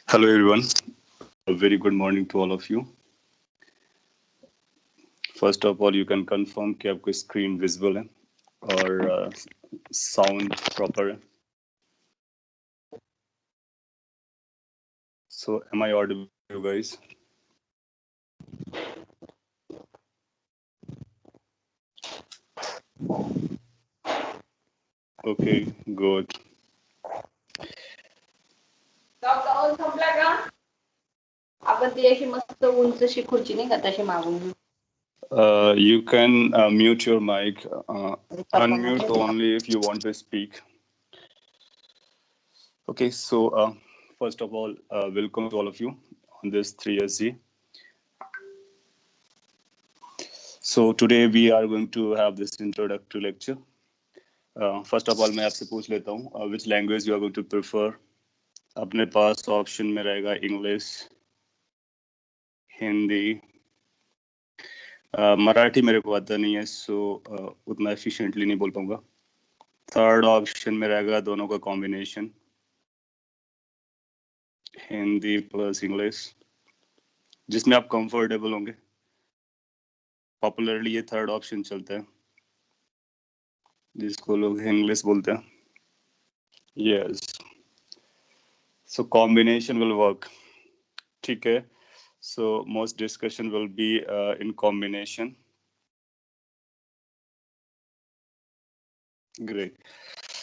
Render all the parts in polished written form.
Hello everyone. A very good morning to all of you. First of all, you can confirm कि आपको screen visible है और sound proper है. So am I audible to you guys? Okay, good. संपला का आपण ती अशी मस्त उंचशी खुर्ची नाही का तशी मागून घेऊ. You can mute your mic, unmute only if you want to speak. Okay, so first of all, welcome to all of you on this 3SG. So today we are going to have this introductory lecture. First of all, मैं आपसे पूछ लेता हूँ which language you are going to prefer. अपने पास option में रहेगा English, Hindi, Marathi मेरे को आता नहीं है सो उतना एफिशिएंटली नहीं बोल पाऊंगा. थर्ड ऑप्शन में रहेगा दोनों का कॉम्बिनेशन, हिंदी प्लस इंग्लिश, जिसमें आप कंफर्टेबल होंगे. पॉपुलरली ये थर्ड ऑप्शन चलता है जिसको लोग इंग्लिश बोलते हैं. Yes, so combination will work. ठीक है, so most discussion will be in combination. Great.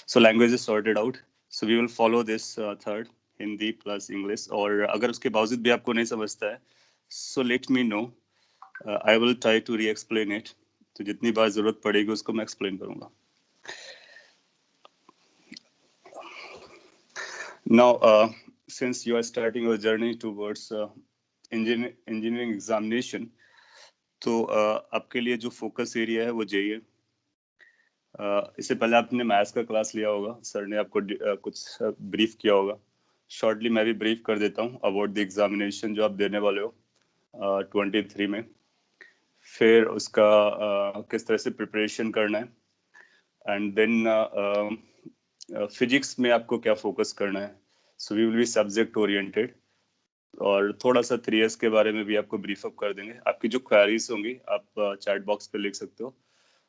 So language is sorted out. So we will follow this third, Hindi plus English. और अगर उसके बावजूद भी आपको नहीं समझता है, so let me know. I will try to re-explain it. तो जितनी बार जरूरत पड़ेगी उसको मैं explain करूँगा. Now, since you are starting your journey towards engineering examination, तो आपके लिए जो फोकस एरिया है वो यही है. इससे पहले आपने मैथ्स का क्लास लिया होगा, सर ने आपको कुछ ब्रीफ किया होगा. शॉर्टली मैं भी ब्रीफ कर देता हूँ अबाउट द एग्जामिनेशन जो आप देने वाले हो 23 में. फिर उसका किस तरह से प्रिपरेशन करना है, एंड देन फिजिक्स में आपको क्या फोकस करना है. So we will be subject oriented और थोड़ा सा 3S के बारे में भी आपको ब्रीफ अप कर देंगे. आपकी जो क्वेरीज होंगी आप चैट बॉक्स पे लिख सकते हो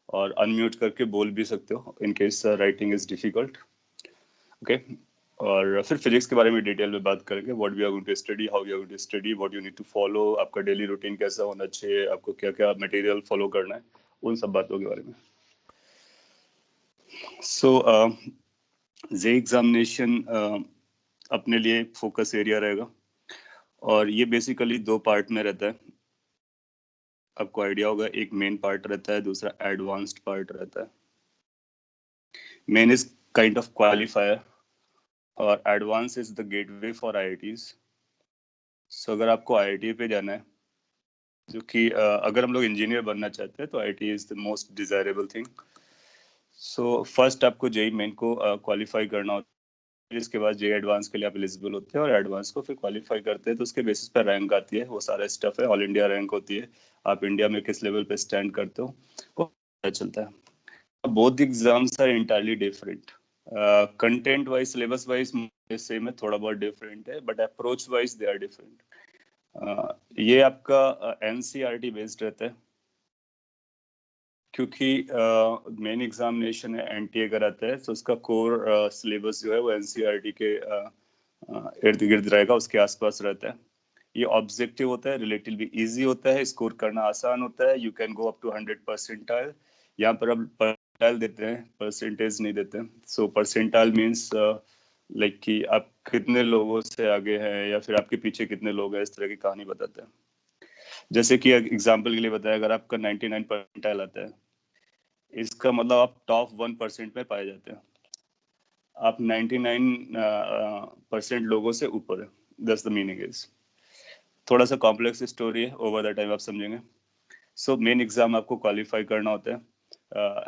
और अनम्यूट करके बोल भी सकते हो in case writing is difficult. Okay, और फिर फिजिक्स के बारे में डिटेल में बात करेंगे. What we are going to study, how we are going to study, what you need to follow, आपका डेली रूटीन कैसा होना चाहिए, आपको क्या क्या मटेरियल फॉलो करना है, उन सब बातों के बारे में. सो जे एग्जामिनेशन अपने लिए फोकस एरिया रहेगा और ये बेसिकली दो पार्ट में रहता है. आपको आइडिया होगा, एक मेन पार्ट रहता है, दूसरा एडवांस्ड पार्ट रहता है. Main is kind of qualifier और advance is the gateway for IITs. सो अगर आपको IIT पे जाना है, जो कि अगर हम लोग इंजीनियर बनना चाहते हैं तो IIT is the most desirable thing. So first आपको JEE मेन को क्वालिफाई करना होता है, जिसके बाद JEE एडवांस के लिए आप एलिजिबल होते हैं और एडवांस को फिर क्वालिफाई करते हैं तो उसके बेसिस पर रैंक आती है. वो सारा स्टफ है, ऑल इंडिया रैंक होती है, आप इंडिया में किस लेवल पे स्टैंड करते हो वो पता चलता है. Both exams are entirely different. Content wise, syllabus wise same है, थोड़ा बहुत डिफरेंट है, but approach wise they are different. ये आपका NCERT बेस्ड रहता है क्योंकि मेन एग्जामिनेशन है NTA कराता है, तो उसका कोर सिलेबस जो है वो NCERT के इर्द गिर्द रहेगा, उसके आसपास रहता है. ये ऑब्जेक्टिव होता है, रिलेटिवली इजी होता है, स्कोर करना आसान होता है. You can go up to 100 percentile. यहाँ पर अब परसेंटाइल देते हैं, परसेंटेज नहीं देते हैं. सो परसेंटाइल मीन्स लाइक कि आप कितने लोगों से आगे हैं या फिर आपके पीछे कितने लोग हैं, इस तरह की कहानी बताते हैं. जैसे कि एग्जाम्पल के लिए बताया, अगर आपका 99 परसेंटाइल आता है, इसका मतलब आप टॉप 1% में पाए जाते हैं. आप 99% लोगों से ऊपर है. That's the meaning is. थोड़ा सा कॉम्प्लेक्स स्टोरी है, ओवर द टाइम आप समझेंगे. सो मेन एग्जाम आपको क्वालिफाई करना होता है.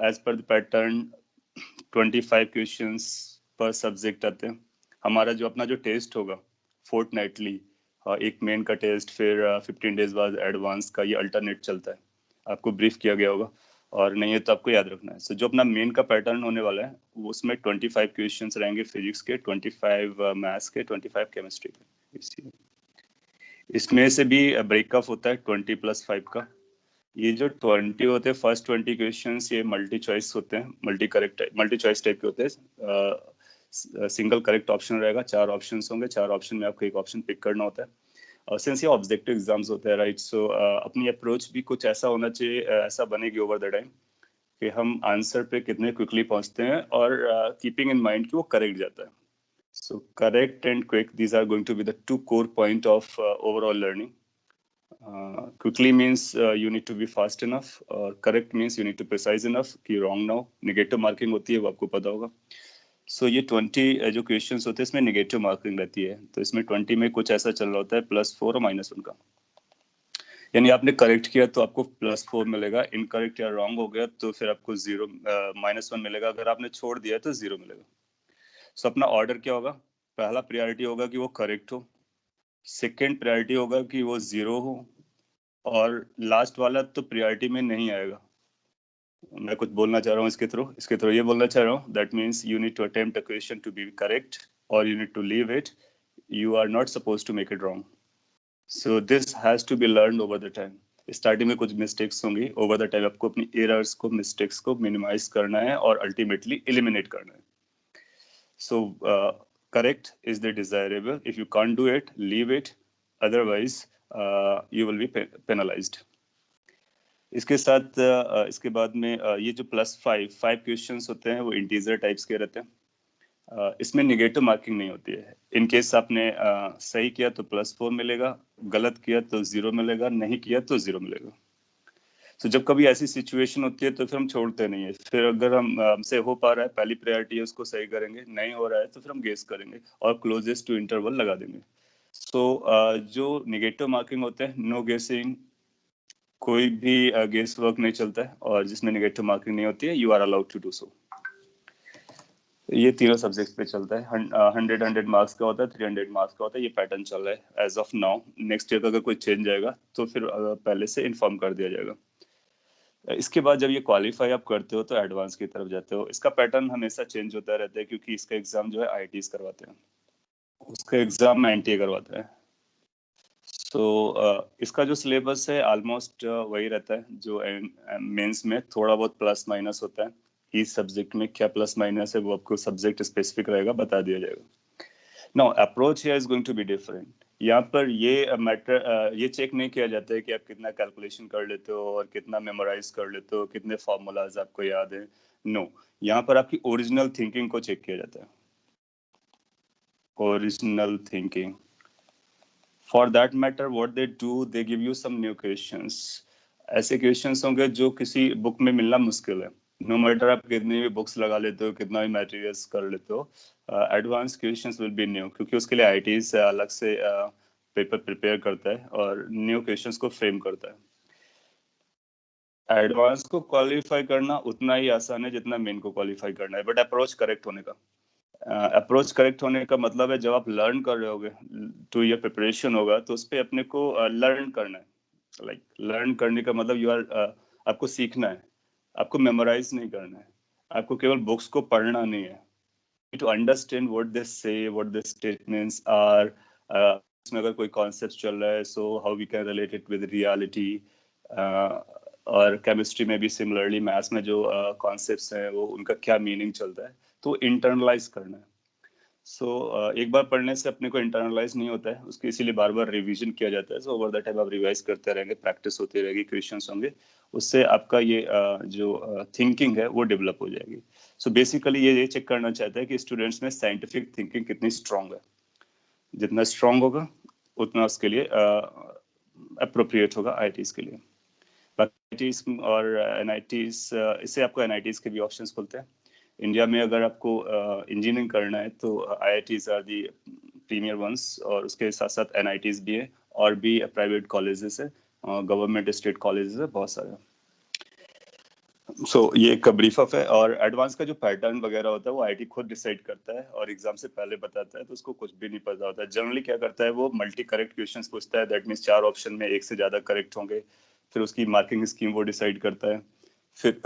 As per the pattern 25 questions per subject आते हैं. हमारा जो अपना जो टेस्ट होगा फोर्टनाइटली, एक मेन का टेस्ट, फिर 15 डेज बाद एडवांस का, ये अल्टरनेट चलता है. आपको ब्रीफ किया गया होगा और नहीं है तो आपको याद रखना है. सो जो अपना मेन का पैटर्न होने वाला है वो उसमें 25 क्वेश्चंस रहेंगे फिजिक्स के, 25 मैथ्स के, 25 केमिस्ट्री के. इसमें से भी ब्रेकअप होता है 20+5 का। ये जो 20 होते हैं, फर्स्ट 20 क्वेश्चंस ये मल्टी चॉइस होते हैं, मल्टी चॉइस टाइप के होते हैं। सिंगल करेक्ट ऑप्शन रहेगा, 4 ऑप्शंस होंगे, 4 ऑप्शन में आपको एक ऑप्शन पिक करना होता है। और सिंस ये ऑब्जेक्टिव एग्जाम्स होते हैं, राइट, सो अपनी अप्रोच भी कुछ ऐसा होना चाहिए, ऐसा बनेगी ओवर द टाइम कि हम आंसर पे कितने क्विकली पहुंचते हैं, और कीपिंग इन माइंड कि वो करेक्ट जाता है। So correct and quick, these are going to be the 2 core point of overall learning. Quickly means you need to be fast enough, और correct means you need to precise enough कि wrong ना हो। Negative marking होती है, वो आपको पता होगा। So ये 20 जो questions होते हैं इसमें negative marking रहती है, तो इसमें 20 में कुछ ऐसा चल रहा होता है +4 और -1 का। यानी आपने करेक्ट किया तो आपको +4 मिलेगा, इनकरेक्ट या रॉन्ग हो गया तो फिर आपको -1 मिलेगा, अगर आपने छोड़ दिया तो 0 मिलेगा। सो अपना ऑर्डर क्या होगा? पहला प्रायोरिटी होगा कि वो करेक्ट हो, सेकंड प्रायोरिटी होगा कि वो 0 हो, और लास्ट वाला तो प्रायोरिटी में नहीं आएगा। मैं कुछ बोलना चाह रहा हूँ इसके थ्रू ये बोलना चाह रहा हूँ, that means you need to attempt a question to be correct, और you need to leave it, you are not suppose to make it wrong. So this has to be learn over the time. Starting में कुछ mistakes होंगी, over the time आपको अपनी errors को, mistakes को minimise करना है और अल्टीमेटली एलिमिनेट करना है। So correct is the desirable. If you can't do it, leave it. Otherwise, you will be penalized. इसके साथ इसके बाद में ये जो +5 क्वेश्चंस होते हैं वो इंटीजर टाइप्स के रहते हैं। इसमें निगेटिव मार्किंग नहीं होती है। इन केस आपने सही किया तो +4 मिलेगा, गलत किया तो 0 मिलेगा, नहीं किया तो 0 मिलेगा। तो जब कभी ऐसी सिचुएशन होती है तो फिर हम छोड़ते नहीं है। फिर अगर हमसे हो पा रहा है, पहली प्रायोरिटी है उसको सही करेंगे, नहीं हो रहा है तो फिर हम गेस करेंगे और क्लोजेस्ट टू इंटरवल लगा देंगे। सो जो निगेटिव मार्किंग होते हैं, नो गेसिंग, कोई भी गेस वर्क नहीं चलता है, और जिसमें निगेटिव मार्किंग नहीं होती है you are allowed to do so. ये तीनों सब्जेक्ट्स पे चलता है। 100 मार्क्स का होता है, 300 मार्क्स का होता है। ये पैटर्न चल रहा है as of now. Next year का अगर कोई चेंज आएगा तो फिर पहले से इन्फॉर्म कर दिया जाएगा। इसके बाद जब ये क्वालिफाई आप करते हो तो एडवांस की तरफ जाते हो। इसका पैटर्न हमेशा चेंज होता रहता है, क्योंकि इसका एग्जाम जो है आईआईटीज करवाते हैं, उसका एग्जाम एनटीए करवाता है। सो इसका जो सिलेबस है ऑलमोस्ट वही रहता है जो मेंस में, थोड़ा बहुत प्लस माइनस होता है। इस सब्जेक्ट में क्या प्लस माइनस है वो आपको सब्जेक्ट स्पेसिफिक रहेगा, बता दिया जाएगा। Now approach here is going to be different. यहाँ पर ये मैटर ये चेक नहीं किया जाता है कि आप कितना कैलकुलेशन कर लेते हो और कितना मेमोराइज कर लेते हो, कितने फॉर्मूलाज आपको याद है। नो, यहाँ पर आपकी ओरिजिनल थिंकिंग को चेक किया जाता है। Original thinking, for that matter what they do, they give you some new questions. ऐसे क्वेश्चंस होंगे जो किसी बुक में मिलना मुश्किल है। नो मैटर आप कितनी भी बुक्स लगा लेते हो, कितना भी मटेरियल्स कर लेते हो, advance questions will be new, क्योंकि उसके लिए आईआईटी से अलग से पेपर प्रिपेयर करता है और न्यू क्वेश्चंस को फ्रेम करता है। एडवांस को क्वालिफाई करना उतना ही आसान है जितना मेन को क्वालिफाई करना है, बट अप्रोच करेक्ट होने का, अप्रोच करेक्ट होने का मतलब है जब आप लर्न कर रहे होगे तो ये प्रिपरेशन होगा तो उस पर अपने को लर्न करना है। लाइक लर्न करने का मतलब यू आर आपको सीखना है, आपको मेमोराइज नहीं करना है, आपको केवल बुक्स को पढ़ना नहीं है। टू अंडरस्टैंड व्हाट दे से, व्हाट द स्टेटमेंट्स आर, इसमें अगर कोई कॉन्सेप्ट चल रहा है so how we can relate it with reality. और केमिस्ट्री में भी सिमिलरली, मैथ्स में जो कॉन्सेप्ट्स हैं वो उनका क्या मीनिंग चलता है, तो इंटरनलाइज करना है। सो एक बार पढ़ने से अपने को इंटरनलाइज नहीं होता है, उसके इसीलिए बार बार रिवीजन किया जाता है। सो ओवर द टाइम आप रिवाइज करते रहेंगे, प्रैक्टिस होती रहेगी, क्वेश्चंस होंगे, उससे आपका ये जो थिंकिंग है वो डेवलप हो जाएगी। सो बेसिकली ये चेक करना चाहता है कि स्टूडेंट्स में साइंटिफिक थिंकिंग कितनी स्ट्रांग है। जितना स्ट्रांग होगा उतना उसके लिए अप्रोप्रिएट होगा आईआईटीज के लिए। आईआईटीज और एनआईटीज, इससे आपको एनआईटीज के भी ऑप्शंस खुलते हैं। इंडिया में अगर आपको इंजीनियरिंग करना है तो IITs are the premier ones, और उसके साथ साथ एनआईटीज भी है, और भी प्राइवेट कॉलेजेस है, गवर्नमेंट स्टेट कॉलेजेस है, बहुत सारे। सो ये एक ब्रीफ अप है। और एडवांस का जो पैटर्न वगैरह होता है वो आईआईटी खुद डिसाइड करता है और एग्जाम से पहले बताता है, तो उसको कुछ भी नहीं पता होता है। जनरली क्या करता है वो मल्टी करेक्ट क्वेश्चंस पूछता है, दैट मीन्स 4 ऑप्शन में एक से ज्यादा करेक्ट होंगे, फिर उसकी मार्किंग स्कीम वो डिसाइड करता है। फिर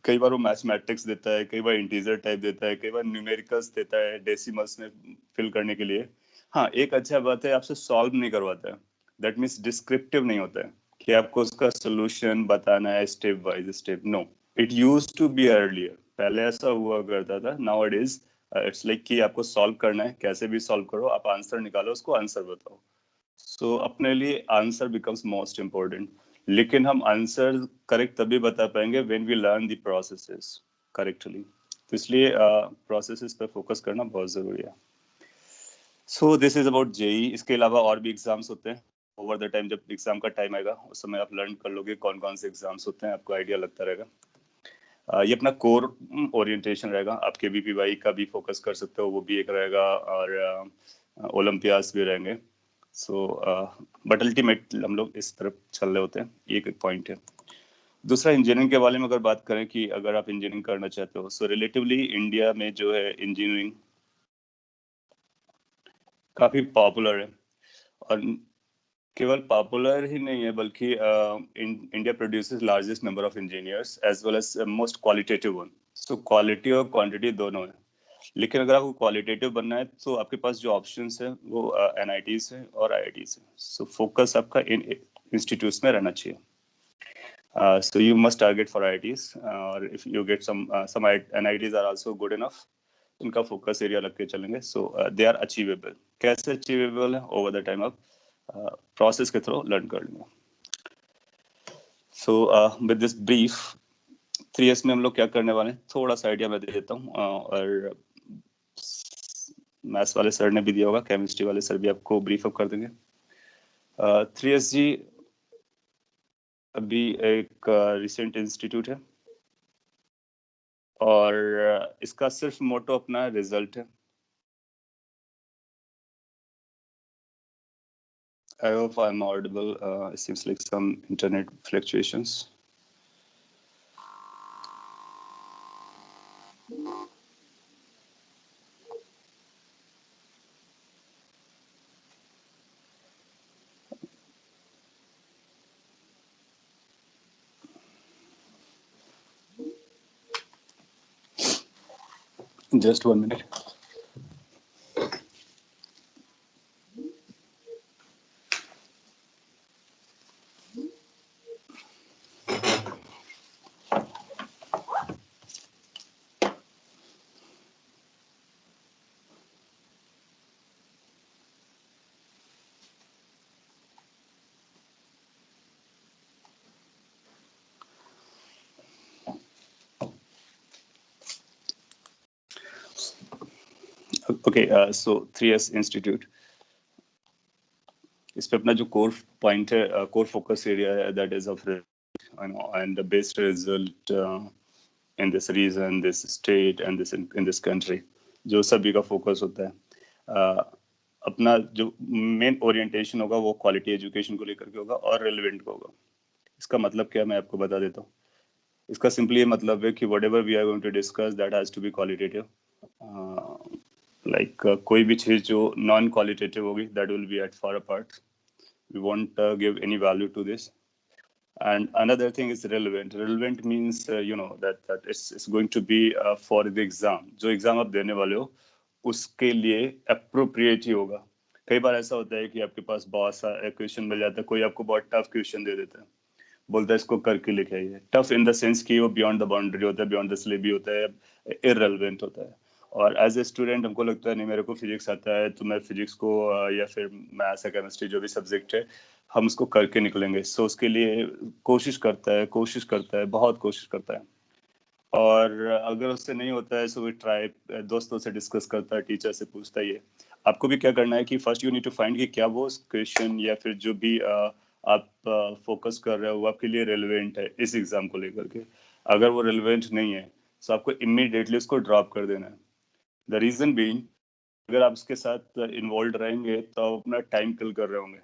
कई बार वो मैथमेटिक्स देता है, कई बार इंटीजर टाइप देता है, कई बार न्यूमेरिकल्स देता है डेसिमल्स में फिल करने के लिए। हाँ, एक अच्छा बात है आपसे सॉल्व नहीं करवाता है, दैट मीन्स डिस्क्रिप्टिव नहीं होता है कि आपको उसका सोल्यूशन बताना है step by step. No, it used to be earlier, पहले ऐसा हुआ करता था। Now it is it's like कि आपको सॉल्व करना है, कैसे भी सॉल्व करो, आप आंसर निकालो, उसको आंसर बताओ। सो अपने लिए आंसर बिकम्स मोस्ट इम्पोर्टेंट। लेकिन हम आंसर करेक्ट तभी बता पाएंगे when we learn the processes correctly. तो इसलिए प्रोसेसेस पे फोकस करना बहुत जरूरी है। So this is about JEE. इसके अलावा और भी एग्जाम्स होते हैं। ओवर द टाइम जब एग्जाम का टाइम आएगा उस समय आप लर्न कर लोगे कौन कौन से एग्जाम्स होते हैं, आपको आइडिया लगता रहेगा। ये अपना कोर ओरिएंटेशन रहेगा। आप केवीपीवाई का भी फोकस कर सकते हो, वो भी एक रहेगा, और ओलंपियाड्स भी रहेंगे। सो बट अल्टीमेट हम लोग इस तरफ चल रहे होते हैं, ये एक पॉइंट है। दूसरा, इंजीनियरिंग के बारे में अगर बात करें कि अगर आप इंजीनियरिंग करना चाहते हो, सो रिलेटिवली इंडिया में जो है इंजीनियरिंग काफी पॉपुलर है। और केवल पॉपुलर ही नहीं है बल्कि India produces largest number of engineers as well as most qualitative one. So quality और क्वांटिटी दोनों है। लेकिन अगर आपको क्वालिटेटिव बनना है तो आपके पास जो ऑप्शंस है वो एनआईटीज है और आईआईटीज है। सो फोकस आपका इन इंस्टीट्यूट्स में रहना चाहिए। So you must target for IITs, or if you get some NITs are also good enough, इनका फोकस एरिया रख के चलेंगे। सो दे आर अचीवेबल। कैसे अचीवेबल है? ओवर द टाइम आप प्रोसेस के थ्रू लर्न कर लेंगे। So with this brief 3S में हम लोग क्या करने वाले हैं थोड़ा सा आइडिया मैं दे देता हूँ, और मैथ्स वाले सर ने भी दिया होगा, केमिस्ट्री वाले सर भी आपको ब्रीफ अप कर देंगे। 3S जी अभी एक रिसेंट इंस्टीट्यूट है और इसका सिर्फ मोटो अपना रिजल्ट है। I hope I'm audible. It seems like some internet fluctuations. Just 1 minute. Okay, so 3S Institute. इस पे अपना जो कोर पॉइंट है, कोर फोकस एरिया है, that is of and the best result in this region, this state and this in this country, जो सभी का focus होता है। अपना जो मेन ओरिएंटेशन होगा वो क्वालिटी एजुकेशन को लेकर के होगा और रेलिवेंट होगा। इसका मतलब क्या मैं आपको बता देता हूँ। इसका सिंपली ये मतलब है कि whatever we are going to discuss that has to be qualitative. Like कोई भी चीज जो नॉन क्वालिटेटिव होगी that will be at far apart. We won't give any value to this. And another thing is relevant. Relevant means that it's going to be for the exam. जो exam आप देने वाले हो उसके लिए appropriate ही होगा। कई बार ऐसा होता है कि आपके पास बहुत सा क्वेश्चन मिल जाता है, कोई आपको बहुत टफ क्वेश्चन दे देता है, बोलता है इसको करके लिखे आइए। टफ इन द सेंस कि वो बियॉन्ड द बाउंड्री होता है, बियॉन्ड द सिलेबस होता है, इररेलेवेंट होता है। और एज ए स्टूडेंट हमको लगता है नहीं मेरे को फिजिक्स आता है तो मैं फिजिक्स को या फिर मैथ्स या केमिस्ट्री जो भी सब्जेक्ट है हम उसको करके निकलेंगे। सो उसके लिए कोशिश करता है, बहुत कोशिश करता है। और अगर उससे नहीं होता है सो वी ट्राई, दोस्तों से डिस्कस करता है, टीचर से पूछता है। ये आपको भी क्या करना है कि first you need to find कि क्या वो क्वेश्चन या फिर जो भी आप फोकस कर रहे हो वो आपके लिए रेलेवेंट है इस एग्जाम को लेकर के। अगर वो रेलेवेंट नहीं है तो आपको इमीडिएटली उसको ड्रॉप कर देना है। द रीजन बीइंग, अगर आप उसके साथ इन्वॉल्व रहेंगे तो आप अपना टाइम किल कर रहे होंगे,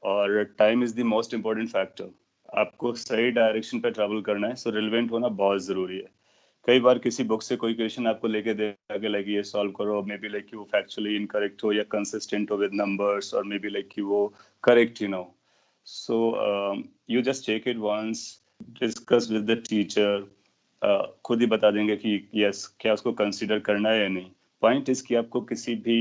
और time is the most important factor. आपको सही डायरेक्शन पे ट्रैवल करना है, सो रिलेवेंट होना बहुत जरूरी है। कई बार किसी बुक से कोई क्वेश्चन आपको लेके देगा कि लाइक ये सॉल्व करो, मे बी लाइक कि वो फैक्चुअली इनकरेक्ट हो या कंसिस्टेंट हो विद नंबर्स, और मे बी लाइक कि वो करेक्ट ही ना हो। So you just check it once, discuss with the teacher, खुद ही बता देंगे कि यस क्या उसको कंसीडर करना है या नहीं। पॉइंट इज कि आपको किसी भी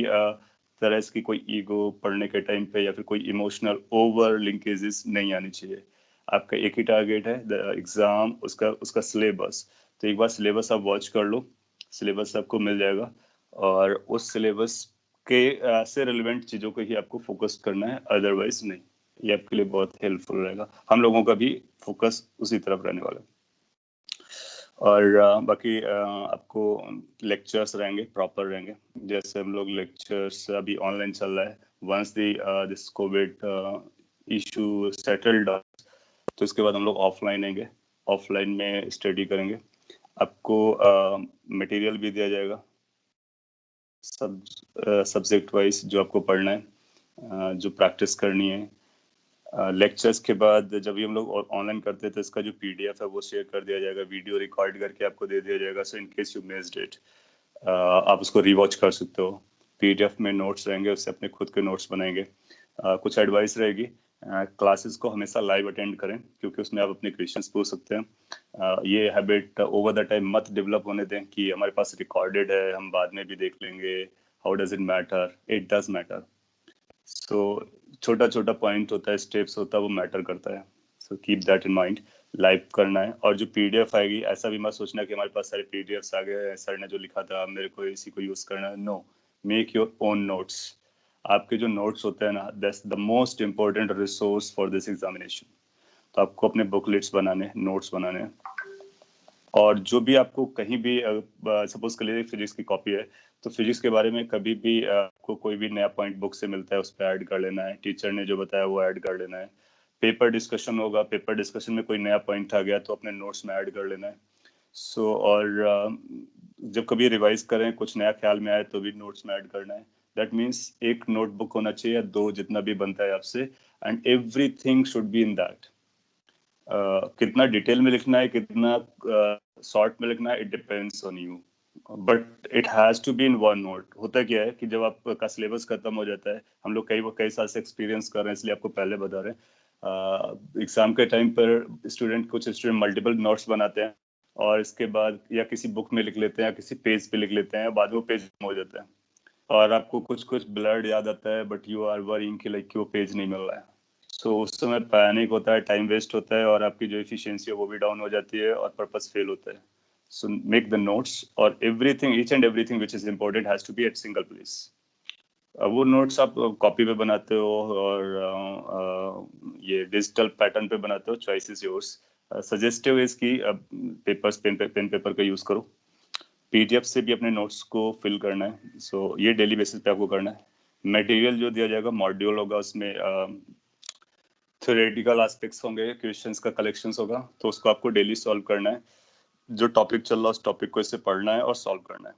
तरह की कोई ईगो पढ़ने के टाइम पे या फिर कोई इमोशनल ओवर लिंकेजेस नहीं आनी चाहिए। आपका एक ही टारगेट है, द एग्जाम, उसका उसका सिलेबस। तो एक बार सिलेबस आप वॉच कर लो, सिलेबस आपको मिल जाएगा और उस सिलेबस के से रिलेवेंट चीज़ों को ही आपको फोकस करना है, अदरवाइज नहीं। ये आपके लिए बहुत हेल्पफुल रहेगा। हम लोगों का भी फोकस उसी तरफ रहने वाला है। और बाकी आपको लेक्चर्स रहेंगे, प्रॉपर रहेंगे। जैसे हम लोग लेक्चर्स अभी ऑनलाइन चल रहा है, once this covid issue settled तो इसके बाद हम लोग ऑफलाइन आएंगे, ऑफलाइन में स्टडी करेंगे। आपको मटेरियल भी दिया जाएगा सब्जेक्ट वाइज, जो आपको पढ़ना है, जो प्रैक्टिस करनी है। लेक्चर्स के बाद जब भी हम लोग ऑनलाइन करते हैं तो इसका जो पीडीएफ है वो शेयर कर दिया जाएगा, वीडियो रिकॉर्ड करके आपको दे दिया जाएगा। So in case you missed it, आप उसको रिवॉच कर सकते हो। पीडीएफ में नोट्स रहेंगे, उससे अपने खुद के नोट्स बनाएंगे। कुछ एडवाइस रहेगी, क्लासेस को हमेशा लाइव अटेंड करें क्योंकि उसमें आप अपने क्वेश्चंस पूछ सकते हैं। ये हैबिट ओवर द टाइम मत डेवलप होने दें कि हमारे पास रिकॉर्डेड है, हम बाद में भी देख लेंगे। How does it matter? It does matter. So छोटा छोटा पॉइंट होता है, स्टेप्स होता है, वो मैटर करता है। So keep that in mind. Live करना है। और जो पीडीएफ आएगी, ऐसा भी मत सोचना कि हमारे पास सारे पीडीएफ्स आ गए हैं, सर ने जो लिखा था मेरे को इसी को यूज करना है। No, make your own notes. आपके जो नोट्स होते हैं ना, that's the most important resource for this examination. तो आपको अपने बुकलेट्स बनाने, नोट्स बनाने हैं। और जो भी आपको कहीं भी सपोज कर लीजिए फिजिक्स की कॉपी है, तो फिजिक्स के बारे में कभी भी आपको कोई भी नया पॉइंट बुक से मिलता है, उस पर ऐड कर लेना है। टीचर ने जो बताया वो ऐड कर लेना है। पेपर डिस्कशन होगा, पेपर डिस्कशन में कोई नया पॉइंट आ गया तो अपने नोट्स में ऐड कर लेना है। सो और जब कभी रिवाइज करें, कुछ नया ख्याल में आए तो भी नोट्स में ऐड करना है। दैट मीन्स एक नोटबुक होना चाहिए या दो, जितना भी बनता है आपसे, and everything should be in that. कितना डिटेल में लिखना है, कितना शॉर्ट में लिखना है, it depends on you, but it has to be in one note. होता क्या है कि जब आपका सिलेबस खत्म हो जाता है, हम लोग कई साल से एक्सपीरियंस कर रहे हैं इसलिए आपको पहले बता रहे हैं, एग्जाम के टाइम पर कुछ स्टूडेंट मल्टीपल नोट्स बनाते हैं और इसके बाद या किसी बुक में लिख लेते हैं या किसी पेज पे लिख लेते हैं, बाद में वो पेज हो जाता है और आपको कुछ कुछ ब्लर्ड याद आता है, बट यू आर वरिंग कि लाइक वो पेज नहीं मिल रहा है। सो उस समय पैनिक होता है, टाइम वेस्ट होता है और आपकी जो एफिशिएंसी है वो भी डाउन हो जाती है और पर्पस फेल होता है। सो मेक द नोट्स, और everything, each and everything which is important has to be at single place. वो नोट्स आप कॉपी पे बनाते हो और ये डिजिटल पैटर्न पे बनाते हो, चॉइस इज योर्स। सजेस्टिव इसकी पेपर्स, पेन पेपर का यूज करो। पीडीएफ से भी अपने नोट्स को फिल करना है। सो ये डेली बेसिस पे आपको करना है। मटेरियल जो दिया जाएगा, मॉड्यूल होगा, उसमें थ्योरेटिकल एस्पेक्ट्स होंगे, क्वेश्चंस का कलेक्शंस होगा, तो उसको आपको डेली सॉल्व करना है। जो टॉपिक चल रहा है उस टॉपिक को इससे पढ़ना है और सॉल्व करना है।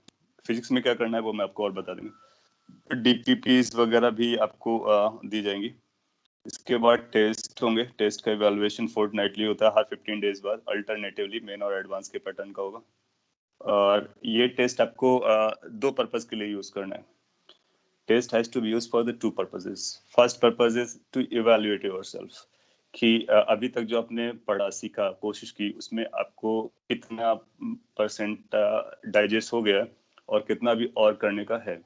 फिजिक्स में क्या करना है वो मैं आपको और बता दूंगी। डीपीपीस वगैरह भी आपको दी जाएंगी। इसके बाद टेस्ट होंगे। टेस्ट का इवैल्यूएशन फोर्टनाइटली होता है, हर 15 डेज बाद, अल्टरनेटिवली मेन और एडवांस के पैटर्न का होगा। और ये टेस्ट आपको दो पर्पस के लिए यूज करना है। Test has to be used for the two purposes. First purpose is to evaluate yourself कि अभी तक जो आपने पढ़ा, सीखा, कोशिश की, उसमें आपको कितना परसेंट डाइजेस्ट हो गया और कितना भी और करने का है,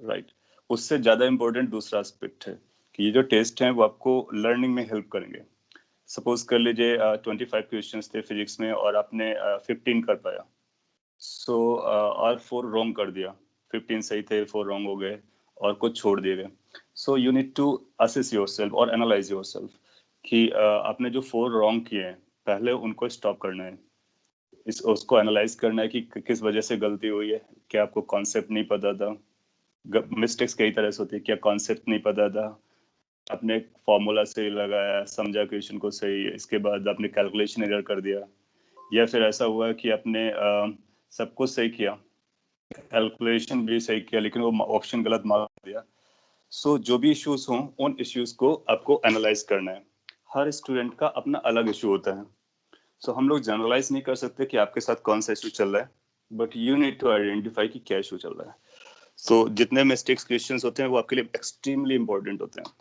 राइट। उससे ज्यादा इंपॉर्टेंट दूसरा एस्पेक्ट है कि ये जो टेस्ट हैं वो आपको लर्निंग में हेल्प करेंगे। सपोज कर लीजिए 25 क्वेश्चंस थे फिजिक्स में और आपने 15 कर पाया, सो और 4 रॉन्ग कर दिया। 15 सही थे, 4 रॉन्ग हो गए और कुछ छोड़ दिए गए। So you need to assess yourself और एनालाइज योरसेल्फ कि आपने जो 4 रॉन्ग किए हैं, पहले उनको स्टॉप करना है। उसको एनालाइज करना है कि किस वजह से गलती हुई है। क्या आपको कॉन्सेप्ट नहीं पता था? मिस्टेक्स कई तरह से होती है। क्या कॉन्सेप्ट नहीं पता था, आपने फॉर्मूला सही लगाया, समझा क्वेश्चन को सही, इसके बाद आपने कैलकुलेशन एरर कर दिया, या फिर ऐसा हुआ कि आपने सब कुछ सही किया, कैलकुलेशन भी सही किया, लेकिन वो ऑप्शन गलत मार दिया। सो जो भी इश्यूज हों, उन इश्यूज को आपको एनालाइज करना है। हर स्टूडेंट का अपना अलग इशू होता है। सो हम लोग जनरलाइज नहीं कर सकते कि आपके साथ कौन सा इशू चल रहा है, but you need to identify कि क्या इशू चल रहा है। सो जितने मिस्टेक्स क्वेश्चंस होते हैं वो आपके लिए एक्सट्रीमली इंपॉर्टेंट होते हैं।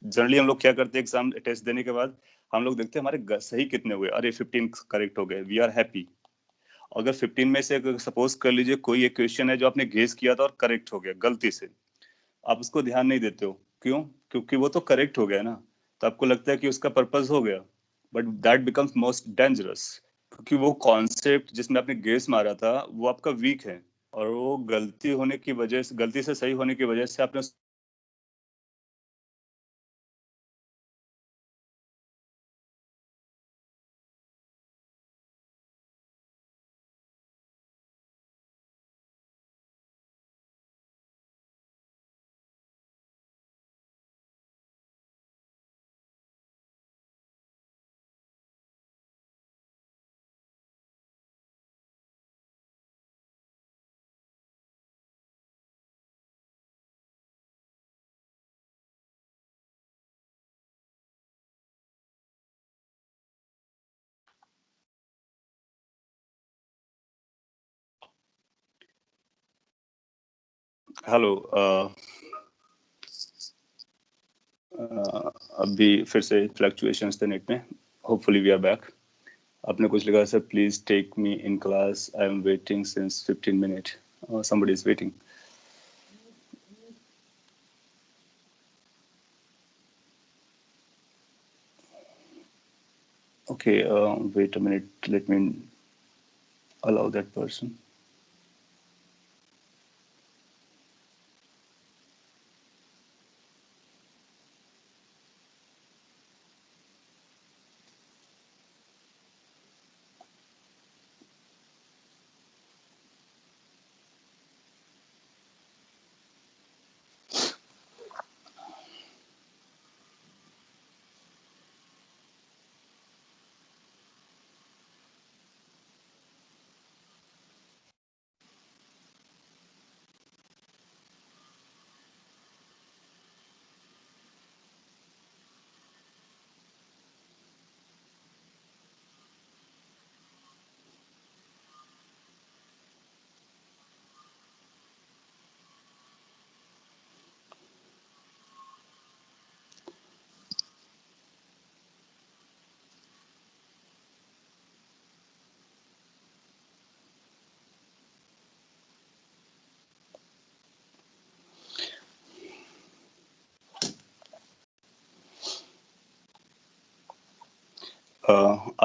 जनरली हम लोग क्या करते हैं, एग्जाम टेस्ट देने के बाद हम लोग देखते हैं हमारे सही कितने हुए। अरे 15 करेक्ट हो गए, वी आर हैप्पी। अगर 15 में से सपोज कर लीजिए कोई एक क्वेश्चन है जो आपने गेस किया था और करेक्ट हो गया गलती से, आप उसको ध्यान नहीं देते हो। क्यों? क्योंकि वो तो करेक्ट हो गया ना, तो आपको लगता है कि उसका पर्पस हो गया, but that becomes most dangerous, क्योंकि वो कॉन्सेप्ट जिसमें आपने गेस मारा था वो आपका वीक है, और वो गलती होने की वजह से, गलती से सही होने की वजह से आपने हेलो। अभी फिर से फ्लक्चुएशंस थे नेट में, होपफुली वी आर बैक। आपने कुछ लिखा sir, please take me in class, I am waiting since 15 minute, somebody is waiting. Okay, wait a minute, let me allow that person.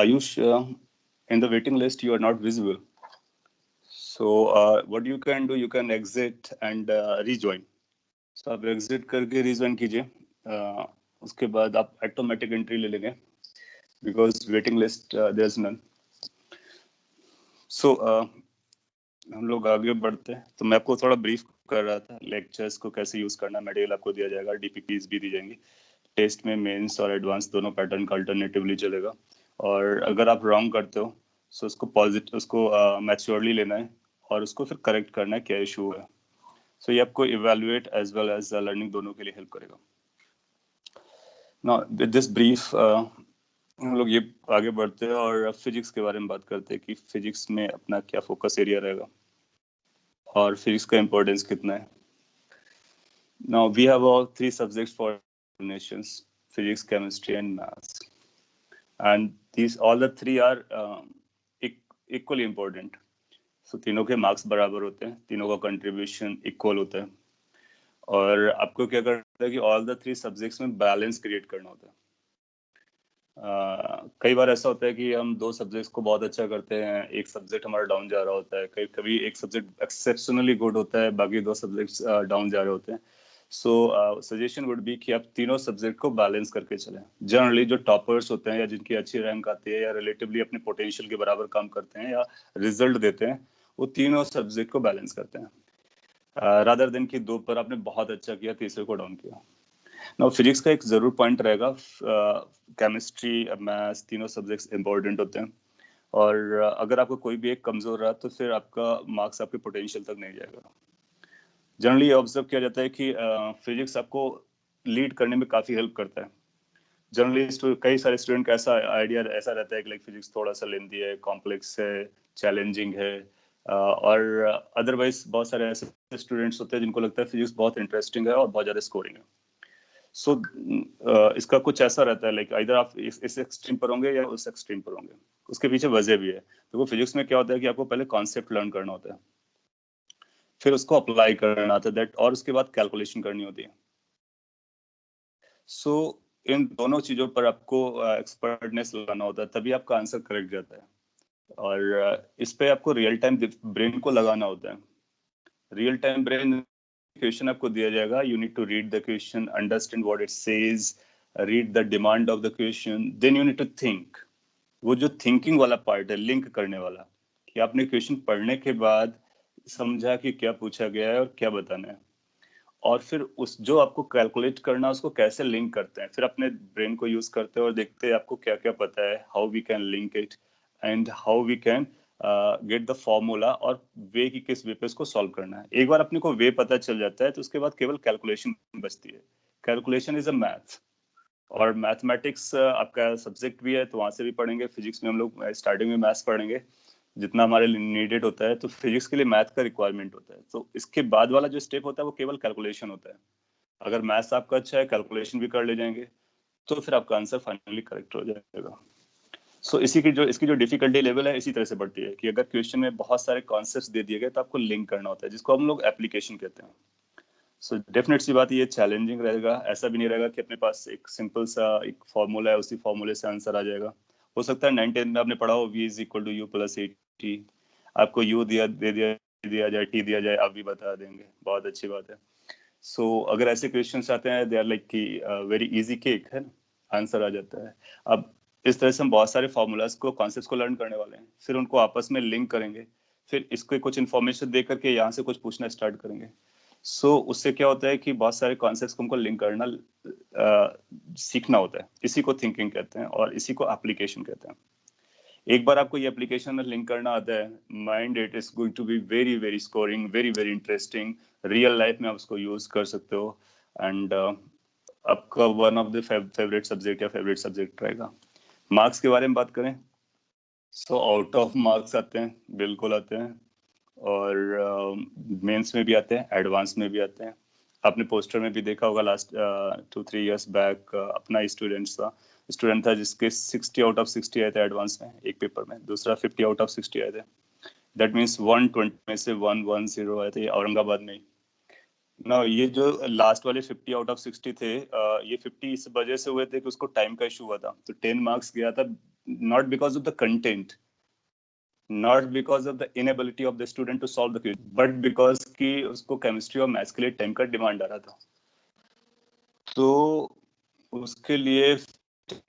Ayush, in the waiting list, you are not visible. So, what you can do, you can exit and rejoin. So, आप exit करके rejoin कीजिए. उसके बाद आप automatic entry ले लेंगे, because waiting list there's none. So, हम लोग आगे बढ़ते हैं। तो मैं आपको थोड़ा ब्रीफ कर रहा था लेक्चर्स को कैसे यूज करना। मटेरियल आपको दिया जाएगा, डीपीपीज भी दी जाएंगी। टेस्ट में मेंस और एडवांस दोनों पैटर्न का अल्टरनेटिवली चलेगा, और अगर आप रॉन्ग करते हो तो उसको पॉजिटिव, उसको मैच्योरली लेना है और उसको फिर करेक्ट करना है क्या इशू है। सो ये आपको evaluate as well as learning दोनों के लिए हेल्प करेगा। नाउ विद दिस ब्रीफ हम लोग ये आगे बढ़ते हैं और फिजिक्स के बारे में बात करते हैं कि फिजिक्स में अपना क्या फोकस एरिया रहेगा और फिजिक्स का इम्पोर्टेंस कितना है। Now we have all three subjects for nations: physics, chemistry, and maths, and these all the three are equally important. So तीनों के मार्क्स बराबर होते हैं, तीनों का कंट्रीब्यूशन इक्वल होता है, और आपको क्या करना है कि ऑल द थ्री सब्जेक्ट्स में बैलेंस क्रिएट करना होता है। कई बार ऐसा होता है कि हम दो सब्जेक्ट्स को बहुत अच्छा करते हैं, एक सब्जेक्ट हमारा डाउन जा रहा होता है, कभी कभी एक सब्जेक्ट एक्सेप्शनली गुड होता है, बाकी दो सब्जेक्ट्स डाउन जा रहे होते हैं। सो सजेशन वुड बी कि आप तीनों सब्जेक्ट को बैलेंस करके चलें। जनरली जो टॉपर्स होते हैं या जिनकी अच्छी रैंक आती है या रिलेटिवली अपने पोटेंशियल के बराबर काम करते हैं या रिजल्ट देते हैं, वो तीनों सब्जेक्ट को बैलेंस करते हैं, रादर देन कि दो पर आपने बहुत अच्छा किया, तीसरे को डाउन किया। नाउ फिजिक्स का एक जरूर पॉइंट रहेगा, केमिस्ट्री, मैथ्स, तीनों सब्जेक्ट्स इंपॉर्टेंट होते हैं, और अगर आपका कोई भी एक कमजोर रहा तो फिर आपका मार्क्स आपके पोटेंशियल तक नहीं जाएगा। जनरली ऑब्जर्व किया जाता है कि फिजिक्स आपको लीड करने में काफी हेल्प करता है। जनरली कई सारे स्टूडेंट का ऐसा आइडिया ऐसा रहता है कि लाइक फिजिक्स थोड़ा सा लेंथी है, कॉम्प्लेक्स है, चैलेंजिंग है, और अदरवाइज बहुत सारे ऐसे स्टूडेंट्स होते हैं जिनको लगता है फिजिक्स बहुत इंटरेस्टिंग है और बहुत ज्यादा स्कोरिंग है। सो इसका कुछ ऐसा रहता है, लाइक इधर आप इस एक्सट्रीम पर होंगे या उस एक्सट्रीम पर होंगे। उसके पीछे वजह भी है। देखो फिजिक्स में क्या होता है कि आपको पहले कॉन्सेप्ट लर्न करना होता है, फिर उसको अप्लाई करना आता है दैट, और उसके बाद कैलकुलेशन करनी होती है। सो इन दोनों चीजों पर आपको एक्सपर्टनेस लाना होता है, तभी आपका आंसर करेक्ट जाता है। और इस पे आपको रियल टाइम ब्रेन को लगाना होता है। रियल टाइम ब्रेन, क्वेश्चन आपको दिया जाएगा, you need to read the question, understand what it says, read the demand of the question, then you need to think. वो जो थिंकिंग वाला पार्ट है, लिंक करने वाला, कि आपने क्वेश्चन पढ़ने के बाद समझा कि क्या पूछा गया है और क्या बताना है, और फिर उस जो आपको कैलकुलेट करना है उसको कैसे लिंक करते हैं, फिर अपने ब्रेन को यूज करते हैं और देखते हैं आपको क्या क्या पता है, how we can link it and how we can get the formula, और वे की किस वे पे इसको सॉल्व करना है। एक बार अपने को वे पता चल जाता है तो उसके बाद केवल कैलकुलेशन बचती है। कैलकुलेशन इज अ मैथ, और मैथमेटिक्स आपका सब्जेक्ट भी है तो वहां से भी पढ़ेंगे। फिजिक्स में हम लोग स्टार्टिंग में मैथ्स पढ़ेंगे जितना हमारे लिए नीडेड होता है, तो फिजिक्स के लिए मैथ का रिक्वायरमेंट होता है। तो इसके बाद वाला जो स्टेप होता है वो केवल कैलकुलेशन होता है। अगर मैथ्स आपका अच्छा है, कैलकुलेशन भी कर ले जाएंगे, तो फिर आपका आंसर फाइनली करेक्ट हो जाएगा। सो इसकी जो डिफिकल्टी लेवल है इसी तरह से बढ़ती है कि अगर क्वेश्चन में बहुत सारे कॉन्सेप्ट्स दे दिए गए तो आपको लिंक करना होता है, जिसको हम लोग एप्लीकेशन कहते हैं। सो डेफिनेट सी बात, ये चैलेंजिंग रहेगा। ऐसा भी नहीं रहेगा कि अपने पास एक सिंपल सा एक फॉर्मूला है, उसी फॉर्मूले से आंसर आ जाएगा। हो सकता है 9th में आपने पढ़ा हो v is equal to u plus a t, आपको u दिया जाए, t दिया जाए, आप भी बता देंगे, बहुत अच्छी बात है। सो अगर ऐसे क्वेश्चंस आते हैं, दे आर लाइक कि वेरी इजी केक है ना, आंसर आ जाता है। अब इस तरह से हम बहुत सारे फॉर्मूलाज को, कॉन्सेप्ट्स को लर्न करने वाले हैं, फिर उनको आपस में लिंक करेंगे, फिर इसको कुछ इन्फॉर्मेशन दे करके यहाँ से कुछ पूछना स्टार्ट करेंगे। उससे क्या होता है कि बहुत सारे कॉन्सेप्ट्स को हमको लिंक करना सीखना होता है। इसी को थिंकिंग कहते हैं और इसी को एप्लीकेशन कहते हैं। एक बार आपको ये एप्लीकेशन में लिंक करना आता है, mind it is going to be very very scoring, very very interesting. Real life में आप उसको यूज कर सकते हो एंड आपका one of the favourite subject या फेवरेट सब्जेक्ट रहेगा। मार्क्स के बारे में बात करें, आउट ऑफ मार्क्स आते हैं, बिल्कुल आते हैं, और मेंस में भी आते हैं, एडवांस में भी आते हैं। आपने पोस्टर में भी देखा होगा, लास्ट 2-3 इयर्स बैक अपना स्टूडेंट था जिसके 60 आउट ऑफ 60 आए थे एडवांस में एक पेपर में, दूसरा 50 आउट ऑफ 60 आए थे। दैट मीन्स 120 में से 110 आए थे, औरंगाबाद में। ना ये जो लास्ट वाले 50 आउट ऑफ 60 थे, ये 50 इस वजह से हुए थे कि उसको टाइम का इशू हुआ था, तो 10 मार्क्स गया था, not because of the content, not because of the inability of the student to solve the question, but because कि उसको केमिस्ट्री और मैथ्स के लिए टाइम का डिमांड आ रहा था, तो उसके लिए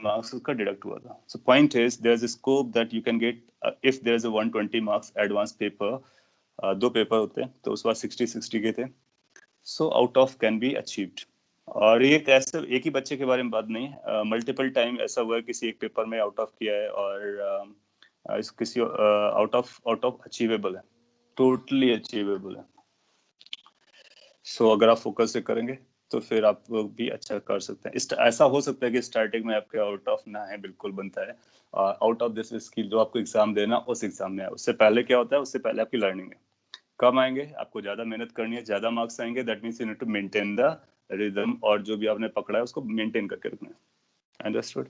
मार्क्स उसका डिडक्ट हुआ था। So point is there is a scope that you can get if there is a 120 marks advance paper, 2 paper होते हैं तो उस बार 60 के थे, so out of can be achieved. और ये कैसे, एक ही बच्चे के बारे में बात नहीं, मल्टीपल टाइम ऐसा हुआ है किसी एक पेपर में आउट ऑफ किया है, और किसी आउट ऑफ अचीवेबल है, टोटली अचीवेबल है। सो अगर आप फोकस से करेंगे तो फिर आप भी अच्छा कर सकते हैं। ऐसा हो सकता है कि स्टार्टिंग में आपके आउट ऑफ ना है, बिल्कुल बनता है। आउट ऑफ दिस स्किल जो आपको एग्जाम देना, उस एग्जाम में है, उससे पहले क्या होता है, उससे पहले आपकी लर्निंग है। कम आएंगे, आपको ज्यादा मेहनत करनी है, ज्यादा मार्क्स आएंगे, that means you need to maintain the rhythm, और जो भी आपने पकड़ा है उसको मेंटेन करके रखना है। अंडरस्टूड?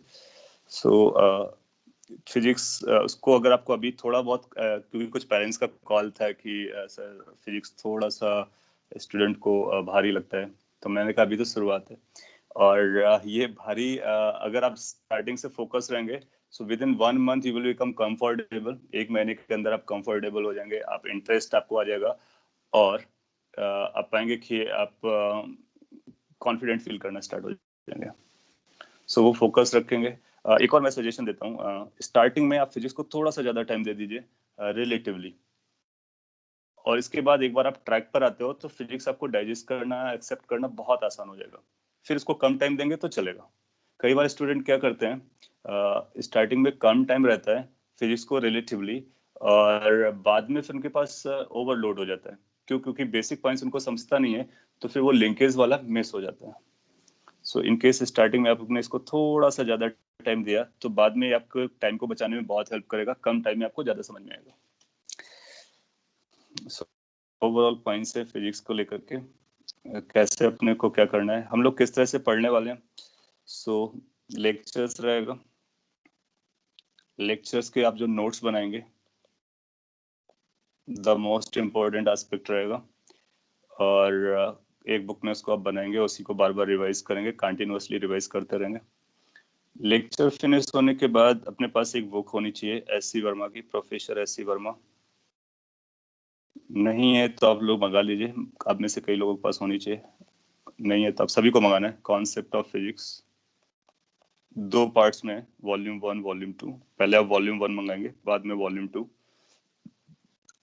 सो फिजिक्स उसको अगर आपको अभी थोड़ा बहुत, क्योंकि कुछ पेरेंट्स का कॉल था कि सर फिजिक्स थोड़ा सा स्टूडेंट को भारी लगता है, तो मैंने कहा अभी तो शुरुआत है, और ये भारी अगर आप स्टार्टिंग से फोकस रहेंगे, so with in 1 month you will become comfortable. 1 महीने के अंदर आप कंफर्टेबल हो जाएंगे, आप इंटरेस्ट आपको आ जाएगा, और आप पाएंगे कि आप कॉन्फिडेंट फील करना स्टार्ट हो जाएंगे। सो वो फोकस रखेंगे। एक और मैं सजेशन देता हूँ, स्टार्टिंग में आप फिजिक्स को थोड़ा सा ज्यादा टाइम दे दीजिए रिलेटिवली, और इसके बाद एक बार आप ट्रैक पर आते हो तो फिजिक्स आपको डाइजेस्ट करना, एक्सेप्ट करना बहुत आसान हो जाएगा। फिर इसको कम टाइम देंगे तो चलेगा। कई बार स्टूडेंट क्या करते हैं, स्टार्टिंग में कम टाइम रहता है फिजिक्स को रिलेटिवली, और बाद में फिर उनके पास ओवरलोड हो जाता है। क्यों? क्योंकि बेसिक पॉइंट्स उनको समझता नहीं है, तो फिर वो लिंकेज वाला मिस हो जाता है। सो इन केस स्टार्टिंग में आपने इसको थोड़ा सा ज्यादा टाइम दिया तो बाद में आपको टाइम को बचाने में बहुत हेल्प करेगा, कम टाइम में आपको ज्यादा समझ में आएगा। सो ओवरऑल पॉइंट्स है फिजिक्स को लेकर के, कैसे अपने को क्या करना है, हम लोग किस तरह से पढ़ने वाले हैं। सो लेक्चर्स रहेगा, लेक्चर्स के आप जो नोट्स बनाएंगे, द मोस्ट इम्पोर्टेंट एस्पेक्ट रहेगा और एक बुक में उसको आप बनाएंगे, उसी को बार बार रिवाइज करेंगे, कंटिन्यूअसली रिवाइज करते रहेंगे। लेक्चर फिनिश होने के बाद अपने पास एक बुक होनी चाहिए एस.सी. वर्मा की, प्रोफेसर एस.सी. वर्मा। नहीं है तो आप लोग मंगा लीजिए, आप में से कई लोगों के पास होनी चाहिए। नहीं है तो आप सभी को मंगाना है। कॉन्सेप्ट ऑफ फिजिक्स 2 पार्ट्स में, वॉल्यूम 1 वॉल्यूम 2। पहले आप वॉल्यूम 1 मंगाएंगे, बाद में वॉल्यूम 2।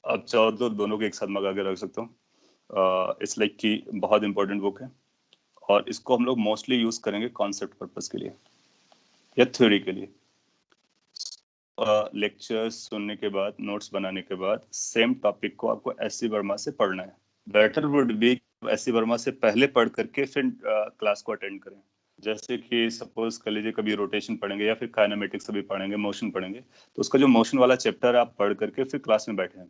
आप चाहो तो दोनों को एक साथ मंगा के रख सकते हो। इट्स लाइक कि बहुत इंपॉर्टेंट बुक है और इसको हम लोग मोस्टली यूज करेंगे कॉन्सेप्ट पर्पस के लिए या थ्योरी के लिए। लेक्चर्स सुनने के बाद, नोट्स बनाने के बाद सेम टॉपिक को आपको एस.सी. वर्मा से पढ़ना है। Better would be SC. Verma से पहले पढ़ करके फिर क्लास को अटेंड करें। जैसे कि सपोज कर लीजिए कभी रोटेशन पढ़ेंगे या फिर काइनेमेटिक्स भी पढ़ेंगे, मोशन पढ़ेंगे, तो उसका जो मोशन वाला चैप्टर आप पढ़ करके फिर क्लास में बैठे हैं,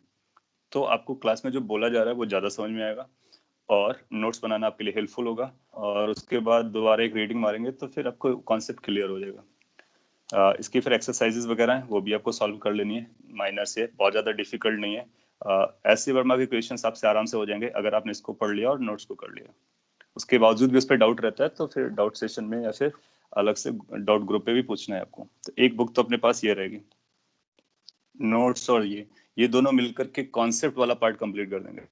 तो आपको क्लास में जो बोला जा रहा है वो ज्यादा समझ में आएगा और नोट्स बनाना आपके लिए हेल्पफुल होगा। और उसके बाद दोबारा एक रीडिंग मारेंगे तो फिर आपको कॉन्सेप्ट क्लियर हो जाएगा। इसकी फिर एक्सरसाइजेस वगैरह हैं, वो भी आपको सॉल्व कर लेनी है, माइनर से, बहुत ज़्यादा डिफिकल्ट नहीं है। एस.सी. वर्मा के क्वेश्चंस आपसे आराम से हो जाएंगे अगर आपने इसको पढ़ लिया और नोट्स को कर लिया। उसके बावजूद भी उस पर डाउट रहता है तो फिर डाउट सेशन में या फिर अलग से डाउट ग्रुप पे भी पूछना है आपको। तो एक बुक तो अपने पास ये रहेगी। नोट्स और ये दोनों मिलकर के कॉन्सेप्ट वाला पार्ट कंप्लीट कर देंगे।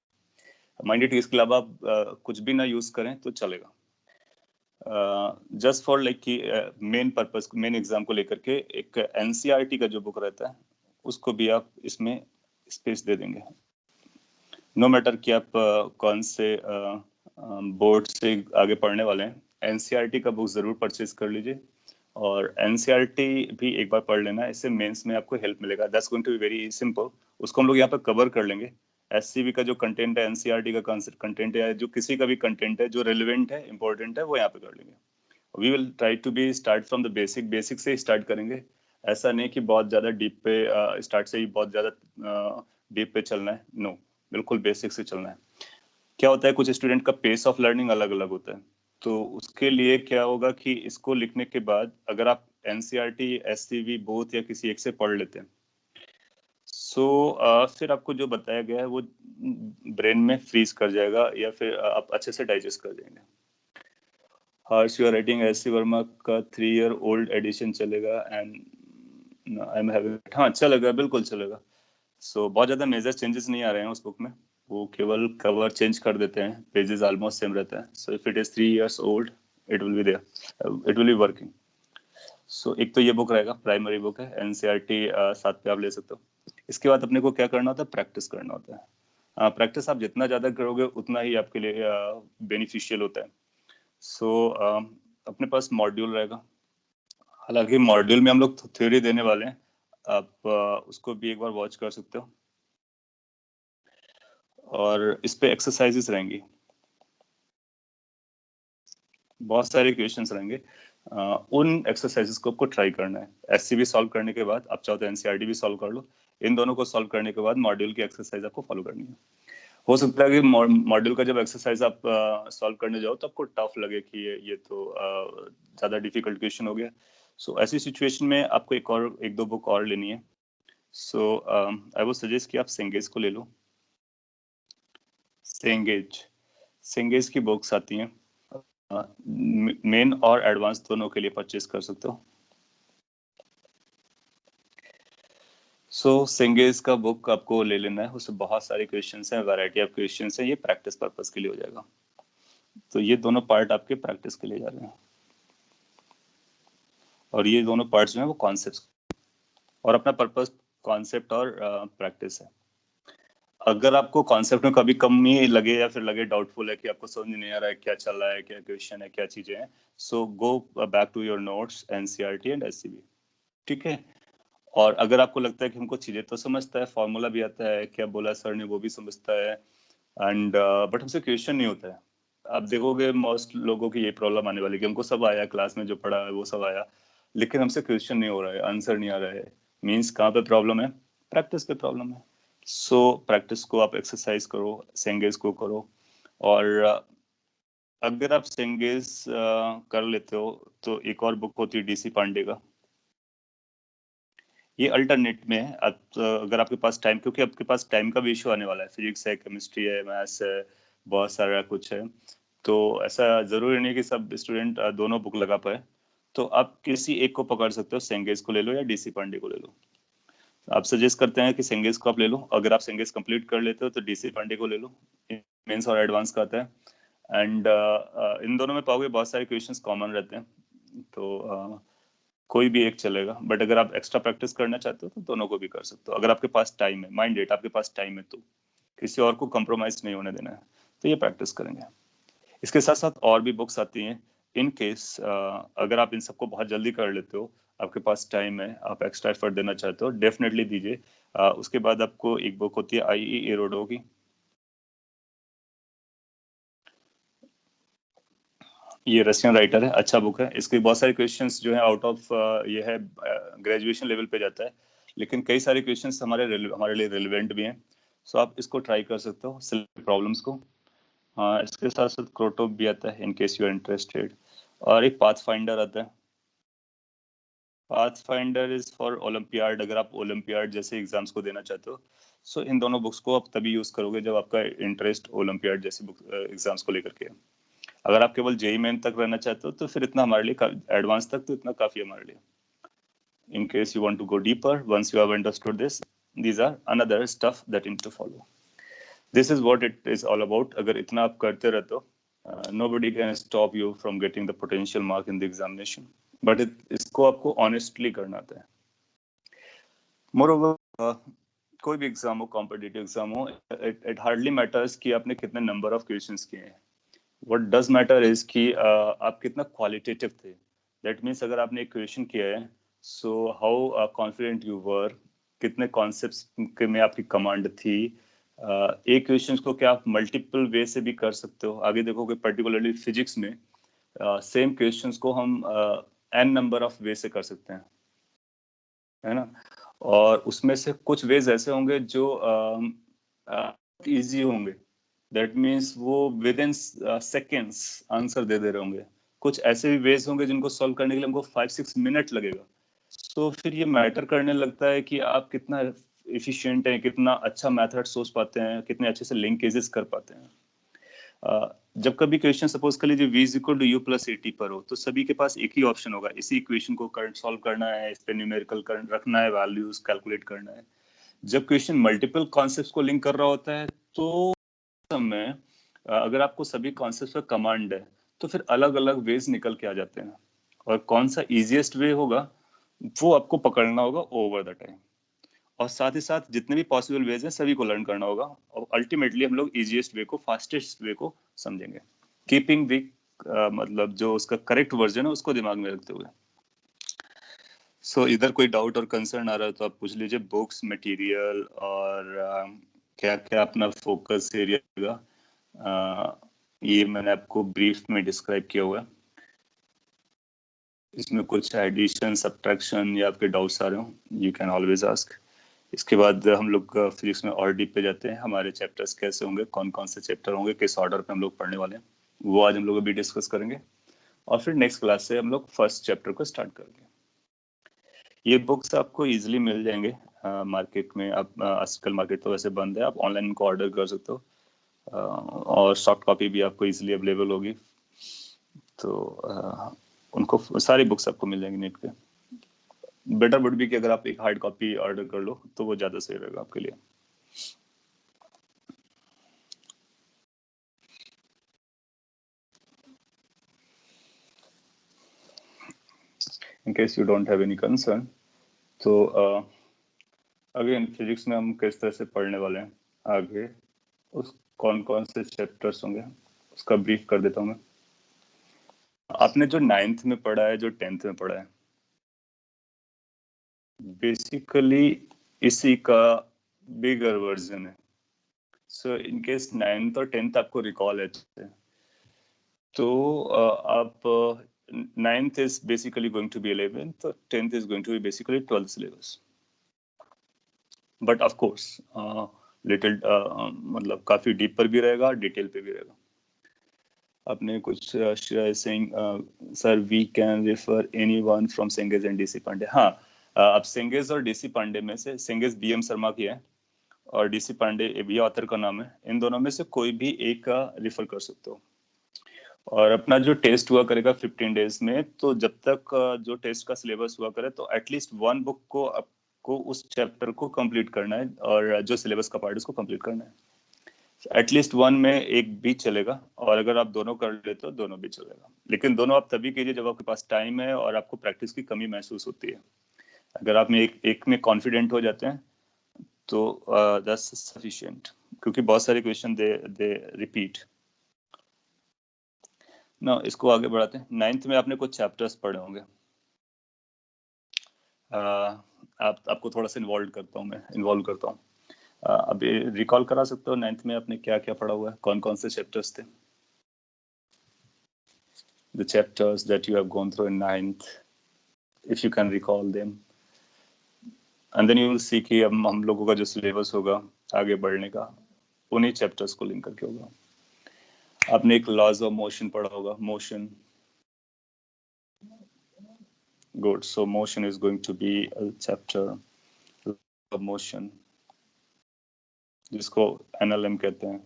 माइंडेड, इसके अलावा आप कुछ भी ना यूज करें तो चलेगा। जस्ट फॉर लाइक कि मेन पर्पस, मेन एग्जाम को लेकर के एक एनसीईआरटी का जो बुक रहता है उसको भी आप इसमें स्पेस दे देंगे। नो मैटर कि आप कौन से बोर्ड से आगे पढ़ने वाले हैं, एनसीईआरटी का बुक जरूर परचेज कर लीजिए और एनसीईआरटी भी एक बार पढ़ लेना, इससे मेंस में आपको हेल्प मिलेगा। That's going to be very simple, उसको हम लोग यहाँ पर कवर कर लेंगे। एससीबी का जो कंटेंट है, एनसीईआरटी का कंटेंट है, जो किसी का भी कंटेंट है जो रेलिवेंट है, इंपॉर्टेंट है, वो यहाँ पे कर लेंगे। We will try to be start from the basic से स्टार्ट करेंगे। ऐसा नहीं कि बहुत ज्यादा डीप पे स्टार्ट से ही बहुत ज्यादा डीप पे चलना है, नो, बिल्कुल बेसिक से चलना है। क्या होता है, कुछ स्टूडेंट का पेस ऑफ लर्निंग अलग अलग होता है, तो उसके लिए क्या होगा कि इसको लिखने के बाद अगर आप एनसीईआरटी, एससीबी बोथ या किसी एक से पढ़ लेते हैं, सो फिर आपको जो बताया गया है वो ब्रेन में फ्रीज कर जाएगा या फिर आप अच्छे से डाइजेस्ट कर जाएंगे। Harsh you are writing SC. Verma का 3 ईयर ओल्ड एडिशन चलेगा एंड आई एम हैविंग, हाँ चलेगा, बिल्कुल चलेगा। सो बहुत ज्यादा मेजर चेंजेस नहीं आ रहे हैं उस बुक में, वो केवल कवर चेंज कर देते हैं, पेजेस ऑलमोस्ट सेम रहता है। So if it is 3 years old it will be there, it will be working. So एक तो ये बुक रहेगा, प्राइमरी बुक है, एनसीईआरटी साथ पे आप ले सकते हो। इसके बाद अपने को क्या करना होता है, प्रैक्टिस करना होता है। प्रैक्टिस आप जितना ज्यादा करोगे उतना ही आपके लिए बेनिफिशियल होता है। सो अपने पास मॉड्यूल रहेगा, हालांकि मॉड्यूल में हम लोग थ्योरी देने वाले हैं, आप उसको भी एक बार वॉच कर सकते हो। और इस पे एक्सरसाइजेस रहेंगी, बहुत सारे क्वेश्चंस रहेंगे। उन एक्सरसाइजेस को आपको ट्राई करना है। एससीबी सॉल्व करने के बाद आप चाहो तो एनसीईआरटी भी सॉल्व कर लो, इन दोनों को सॉल्व करने के बाद मॉड्यूल की एक्सरसाइज आपको फॉलो करनी है। हो सकता है कि मॉड्यूल का जब एक्सरसाइज आप सॉल्व करने जाओ तो आपको टफ लगे कि ये तो ज्यादा डिफिकल्ट क्वेश्चन हो गया। सो ऐसी सिचुएशन में आपको एक दो बुक और लेनी है। सो आई वुड सजेस्ट कि आप सेंगेज को ले लो। सेंगेज की बुक्स आती हैं, मेन और एडवांस दोनों के लिए परचेज कर सकते हो। सेंगेज का बुक आपको ले लेना है, उसमें बहुत सारे क्वेश्चंस हैं, वैरायटी ऑफ क्वेश्चंस हैं, ये प्रैक्टिस पर्पस के लिए हो जाएगा। तो ये दोनों पार्ट आपके प्रैक्टिस के लिए जा रहे हैं और ये दोनों पार्ट्स जो हैं वो कॉन्सेप्ट्स और अपना पर्पस कॉन्सेप्ट और प्रैक्टिस है। अगर आपको कॉन्सेप्ट में कभी कमी लगे या फिर लगे डाउटफुल है कि आपको समझ नहीं आ रहा है क्या चल रहा है, क्या क्वेश्चन है, क्या चीजें हैं, so go back to your notes, NCERT and SCB, ठीक है। और अगर आपको लगता है कि हमको चीजें तो समझता है, फॉर्मूला भी आता है, क्या बोला सर ने वो भी समझता है, एंड बट हमसे क्वेश्चन नहीं होता है। आप देखोगे मोस्ट लोगों की ये प्रॉब्लम आने वाली कि हमको सब आया, क्लास में जो पढ़ा है वो सब आया, लेकिन हमसे क्वेश्चन नहीं हो रहा है, आंसर नहीं आ रहा है। मीन्स कहाँ पे प्रॉब्लम है, प्रैक्टिस पे प्रॉब्लम है। सो प्रैक्टिस को आप एक्सरसाइज करो, सेंगेज को करो। और अगर आप सेंगेज कर लेते हो तो एक और बुक होती है डीसी पांडे का, ये अल्टरनेट में है। अगर आपके पास टाइम, क्योंकि आपके पास टाइम का भी इशू आने वाला है, फिजिक्स है, केमिस्ट्री है, मैथ्स है, बहुत सारा कुछ है। तो ऐसा जरूरी नहीं कि सब स्टूडेंट दोनों बुक लगा पाए, तो आप किसी एक को पकड़ सकते हो, सेंगेज को ले लो या डीसी पांडे को ले लो। आप सजेस्ट करते हैं कि सेंगेज को आप ले लो, अगर आप सेंगेज कंप्लीट कर लेते हो तो डीसी पांडे को ले लो, मेंस और एडवांस का आता है। एंड इन दोनों में पाओगे बहुत सारे क्वेश्चंस कॉमन रहते हैं, तो कोई भी एक चलेगा। बट अगर आप एक्स्ट्रा प्रैक्टिस करना चाहते हो तो दोनों को भी कर सकते हो, अगर आपके पास टाइम है, माइंड डेट आपके पास टाइम है, तो किसी और को कंप्रोमाइज नहीं होने देना है, तो ये प्रैक्टिस करेंगे। इसके साथ साथ और भी बुक्स आती हैं, इन केस अगर आप इन सबको बहुत जल्दी कर लेते हो, आपके पास टाइम है, आप एक्स्ट्रा एफर्ट देना चाहते हो, डेफिनेटली दीजिए। उसके बाद आपको एक बुक होती है आईई एरोडो की, ये रशियन राइटर है, अच्छा बुक है। इसके बहुत सारे क्वेश्चंस जो है आउट ऑफ ये है ग्रेजुएशन लेवल पे जाता है, लेकिन कई सारे क्वेश्चंस हमारे लिए रिलेवेंट भी हैं, सो आप इसको ट्राई कर सकते हो प्रॉब्लम्स को। हाँ, इसके साथ साथ क्रोटोप भी आता है in case you are interested, और एक पाथ फाइंडर आता है। Pathfinder is for olympiad, अगर आप ओलंपियाड जैसे एग्जाम्स को देना चाहते हो, सो इन दोनों बुक्स को आप तभी यूज करोगे जब आपका इंटरेस्ट ओलंपियाड जैसी बुक एग्जाम्स को लेकर के है। अगर आप केवल जेई मेन तक रहना चाहते हो तो फिर इतना हमारे लिए, एडवांस तक तो इतना काफी है हमारे लिए। In case you want to go deeper, once you have understood this, these are another stuff that you need to follow. This is what it is all about. अगर इतना आप करते रहते हो, nobody can stop you from getting the potential mark in the examination. But इसको आपको honestly करना आता है। Moreover, कोई भी एग्जाम हो, कॉम्पिटिटिव एग्जाम हो, it hardly matters कि आपने कितने नंबर ऑफ क्वेश्चंस किए हैं। What does matter is कि आप कितना क्वालिटेटिव थे। That means अगर आपने एक क्वेश्चन किया है, so how confident you were, कितने कॉन्सेप्ट्स में आपकी कमांड थी। एक क्वेश्चन को क्या आप मल्टीपल वे से भी कर सकते हो। आगे देखोगे पर्टिकुलरली फिजिक्स में सेम क्वेश्चंस को हम n नंबर ऑफ वे से कर सकते हैं, है ना। और उसमें से कुछ वेज ऐसे होंगे जो इजी होंगे, दैट मीन्स वो विद इन सेकेंड्स आंसर दे रहे होंगे। कुछ ऐसे भी वेज होंगे जिनको सॉल्व करने के लिए हमको 5-6 मिनट लगेगा। तो फिर ये मैटर करने लगता है कि आप कितना एफिशिएंट हैं, कितना अच्छा मेथड सोच पाते हैं, कितने अच्छे से लिंकेजेस कर पाते हैं। जब कभी क्वेश्चन सपोज कर लीजिए v equal to u plus 80 पर हो, तो सभी के पास एक ही ऑप्शन होगा, इसी इक्वेशन को करंट सॉल्व करना है, इस पे न्यूमेरिकल करंट रखना है, वैल्यूज कैलकुलेट करना है। जब क्वेश्चन मल्टीपल कॉन्सेप्ट्स को लिंक कर रहा होता है, तो समय अगर आपको सभी कॉन्सेप्ट्स का कमांड है, तो फिर अलग अलग वेज निकल के आ जाते हैं, और कौन सा इजीएस्ट वे होगा वो आपको पकड़ना होगा ओवर द टाइम। और साथ ही साथ जितने भी पॉसिबल वेज हैं सभी को लर्न करना होगा, और अल्टीमेटली हम लोग इजीएस्ट वे को, फास्टेस्ट वे को समझेंगे, कीपिंग द मतलब जो उसका करेक्ट वर्जन है उसको दिमाग में रखते हुए। सो इधर कोई डाउट और कंसर्न आ रहा है तो आप पूछ लीजिए। बुक्स, मटेरियल और क्या क्या अपना फोकस एरिया का, ये मैंने आपको ब्रीफ में डिस्क्राइब किया हुआ है। इसमें कुछ एडिशन, सब्ट्रैक्शन या आपके डाउट्स आ रहे हो, यू कैन ऑलवेज आस्क। इसके बाद हम लोग फिजिक्स में और डीप पे जाते हैं, हमारे चैप्टर्स कैसे होंगे, कौन कौन से चैप्टर होंगे, किस ऑर्डर पे हम लोग पढ़ने वाले हैं, वो आज हम लोग अभी डिस्कस करेंगे। और फिर नेक्स्ट क्लास से हम लोग फर्स्ट चैप्टर को स्टार्ट करेंगे। ये बुक्स आपको इजीली मिल जाएंगे मार्केट में। आप आजकल मार्केट तो वैसे बंद है, आप ऑनलाइन इनको ऑर्डर कर सकते हो, और सॉफ्ट कॉपी भी आपको इजीली अवेलेबल होगी। तो उनको सारी बुक्स आपको मिल जाएंगी नेट पे। बेटर वुड भी कि अगर आप एक हार्ड कॉपी ऑर्डर कर लो तो वो ज्यादा सही रहेगा आपके लिए। In case you don't have any concern, तो अगेन फिजिक्स में हम किस तरह से पढ़ने वाले हैं आगे, उस कौन कौन से चैप्टर्स होंगे उसका ब्रीफ कर देता हूँ मैं। आपने जो 9th में पढ़ा है, जो 10th में पढ़ा है, बेसिकली इसी का बिगर वर्जन है। सो इन केस 9th और 10th आपको रिकॉल है तो आप 9th is basically going to be 11th, 10th is going to be basically 12th syllabus. But of course little मतलब काफी डीप पर भी रहेगा, डिटेल पे भी रहेगा। आपने कुछ saying sir we can refer anyone from Senges and DC Pandey। हाँ, अब सेंगेज और डीसी पांडे में से सेंगेज बीएम शर्मा की है, और डीसी पांडे ये भी ऑथर का नाम है। इन दोनों में से कोई भी एक का रिफर कर सकते हो। और अपना जो टेस्ट हुआ करेगा 15 डेज में, तो जब तक जो टेस्ट का सिलेबस हुआ करे तो एटलीस्ट 1 बुक को आपको उस चैप्टर को कंप्लीट करना है, और जो सिलेबस का पार्ट उसको कंप्लीट करना है। एटलीस्ट 1 में एक भी चलेगा, और अगर आप दोनों कर लेते हो दोनों भी चलेगा। लेकिन दोनों आप तभी कीजिए जब आपके पास टाइम है और आपको प्रैक्टिस की कमी महसूस होती है। अगर आप में एक में कॉन्फिडेंट हो जाते हैं तो दैट्स सफिशिएंट, क्योंकि बहुत सारे क्वेश्चन दे रिपीट ना। इसको आगे बढ़ाते हैं। 9th में आपने कुछ चैप्टर्स पढ़े होंगे। आपको थोड़ा सा इन्वॉल्व करता हूँ। अभी रिकॉल करा सकते हो 9th में आपने क्या क्या पढ़ा हुआ है, कौन कौन से चैप्टर्स थे? The chapters that you have gone through in 9th, if you can recall them, and then you will see कि हम लोगों का जो सिलेबस होगा आगे बढ़ने का उन्हीं चैप्टर्स को लिंक करके होगा। आपने एक लॉज ऑफ मोशन पढ़ा होगा, motion. Good, so motion is going to be a chapter of motion, जिसको एनएलएम कहते हैं।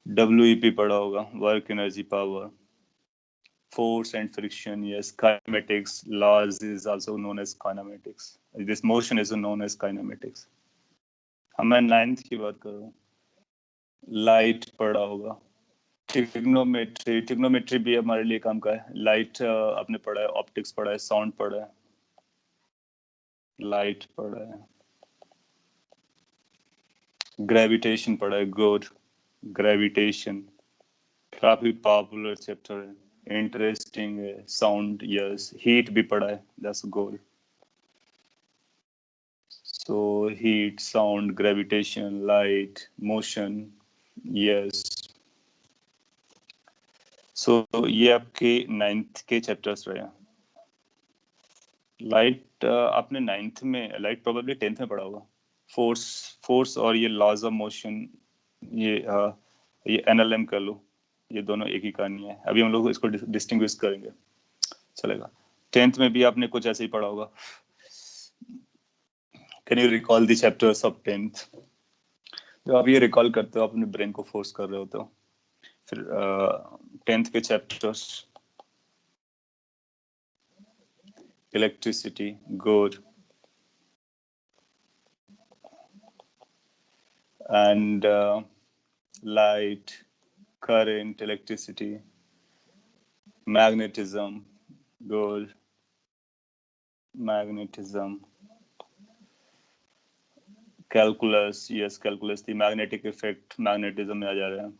WEP पढ़ा होगा, work energy power, force and friction, yes, kinematics, laws is also known as kinematics. This motion is known as kinematics. मैं 9th की बात कर रहा हूँ। लाइट पढ़ा होगा, ट्रिग्नोमेट्री भी हमारे लिए काम का है। लाइट आपने पढ़ा है, ऑप्टिक्स पढ़ा है, साउंड पढ़ा है, लाइट पढ़ा है, ग्रेविटेशन पढ़ा है। गुड, ग्रेविटेशन काफी पॉपुलर चैप्टर है, इंटरेस्टिंग है। साउंड, यस, हीट भी पढ़ा है, that's good. So heat, sound, gravitation, light, motion, yes. So ये आपके 9th के चैप्टर्स रहे। लाइट आपने 9th में, लाइट प्रोबेबली 10th में पढ़ा होगा। फोर्स और ये लॉज ऑफ मोशन, ये एनएलएम कर लो, ये दोनों एक ही कहानी है। अभी हम लोग इसको डिस्टिंग्विश करेंगे, चलेगा। 10th में भी आपने कुछ ऐसे ही पढ़ा होगा। Can you recall the chapters of 10th? जब आप ये रिकॉल करते हो अपने ब्रेन को फोर्स कर रहे होते हो। फिर 10th के chapters, electricity, good, and light, current, electricity, magnetism, good, magnetism, calculus, yes, calculus, the magnetic effect, magnetism में आ जा रहे हैं।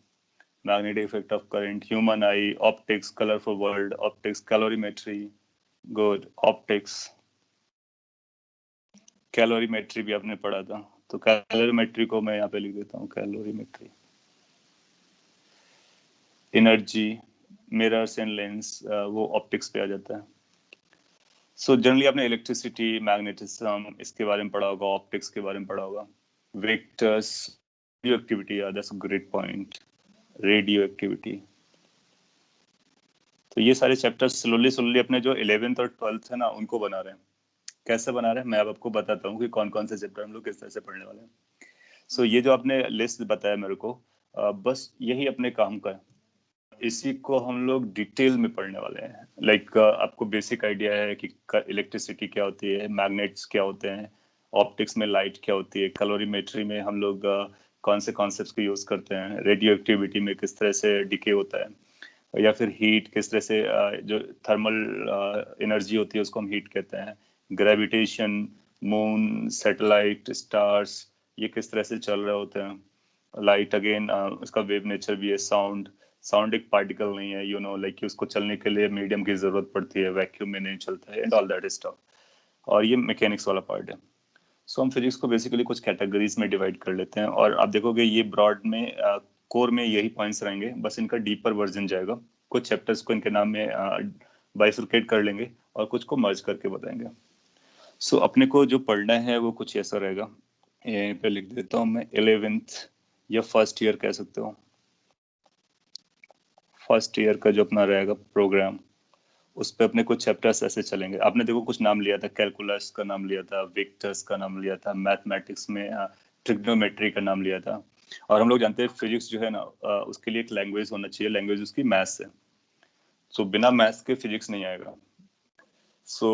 Magnetic effect of current, human I, optics, colourful world, optics, calorimetry, good, optics, calorimetry भी आपने पढ़ा था, तो calorimetry को मैं यहाँ पे लिख देता हूँ, calorimetry. Energy, mirrors and lens, वो ऑप्टिक्स पे आ जाता है। सो जनरली आपने इलेक्ट्रिसिटी, मैग्नेटिज्म इसके बारे में पढ़ा होगा, ऑप्टिक्स के बारे में पढ़ा होगा। Vectors, radio activity, that's a great point, radio activity. तो ये सारे चैप्टर्स स्लोली अपने जो 11th और 12th है ना, उनको बना रहे हैं। कैसे बना रहे हैं मैं अब आपको बताता हूँ कि कौन कौन से चैप्टर हम लोग किस तरह से पढ़ने वाले हैं। सो ये जो आपने लिस्ट बताया मेरे को, बस यही अपने काम का है। इसी को हम लोग डिटेल में पढ़ने वाले हैं। लाइक आपको बेसिक आइडिया है कि इलेक्ट्रिसिटी क्या होती है, मैग्नेट्स क्या होते हैं, ऑप्टिक्स में लाइट क्या होती है, कैलोरीमेट्री में हम लोग कौन से कॉन्सेप्ट्स को यूज करते हैं, रेडियो एक्टिविटी में किस तरह से डिके होता है, या फिर हीट किस तरह से, जो थर्मल एनर्जी होती है उसको हम हीट कहते हैं, ग्रेविटेशन, मून, सैटेलाइट, स्टार्स, ये किस तरह से चल रहे होते हैं, लाइट अगेन इसका वेव नेचर भी है, साउंड एक पार्टिकल नहीं है, यू नो, लाइक उसको चलने के लिए मीडियम की जरूरत पड़ती है, वैक्यूम में नहीं चलता है, एंड ऑल दैट स्टफ। और ये मैकेनिक्स वाला पार्ट है। सो हम फिजिक्स को बेसिकली कुछ कैटेगरीज में डिवाइड कर लेते हैं, और आप देखोगे ये ब्रॉड में कोर में यही पॉइंट्स रहेंगे, बस इनका डीपर वर्जन जाएगा। कुछ चैप्टर्स को इनके नाम में बाइफरकेट कर लेंगे और कुछ को मर्ज करके बताएंगे। सो अपने को जो पढ़ना है वो कुछ ऐसा रहेगा, यहीं पे लिख देता हूँ मैं, 11th या फर्स्ट ईयर कह सकते हो, फर्स्ट ईयर का जो अपना रहेगा प्रोग्राम, उस पे अपने कुछ चैप्टर्स ऐसे चलेंगे। आपने देखो कुछ नाम लिया था, कैलकुलस का नाम लिया था, वेक्टर्स का नाम लिया था, मैथमेटिक्स में ट्रिग्नोमेट्री का नाम लिया था। और हम लोग जानते हैं फिजिक्स जो है ना, उसके लिए एक लैंग्वेज होना चाहिए, लैंग्वेज उसकी मैथ्स है। सो बिना मैथ्स के फिजिक्स नहीं आएगा। सो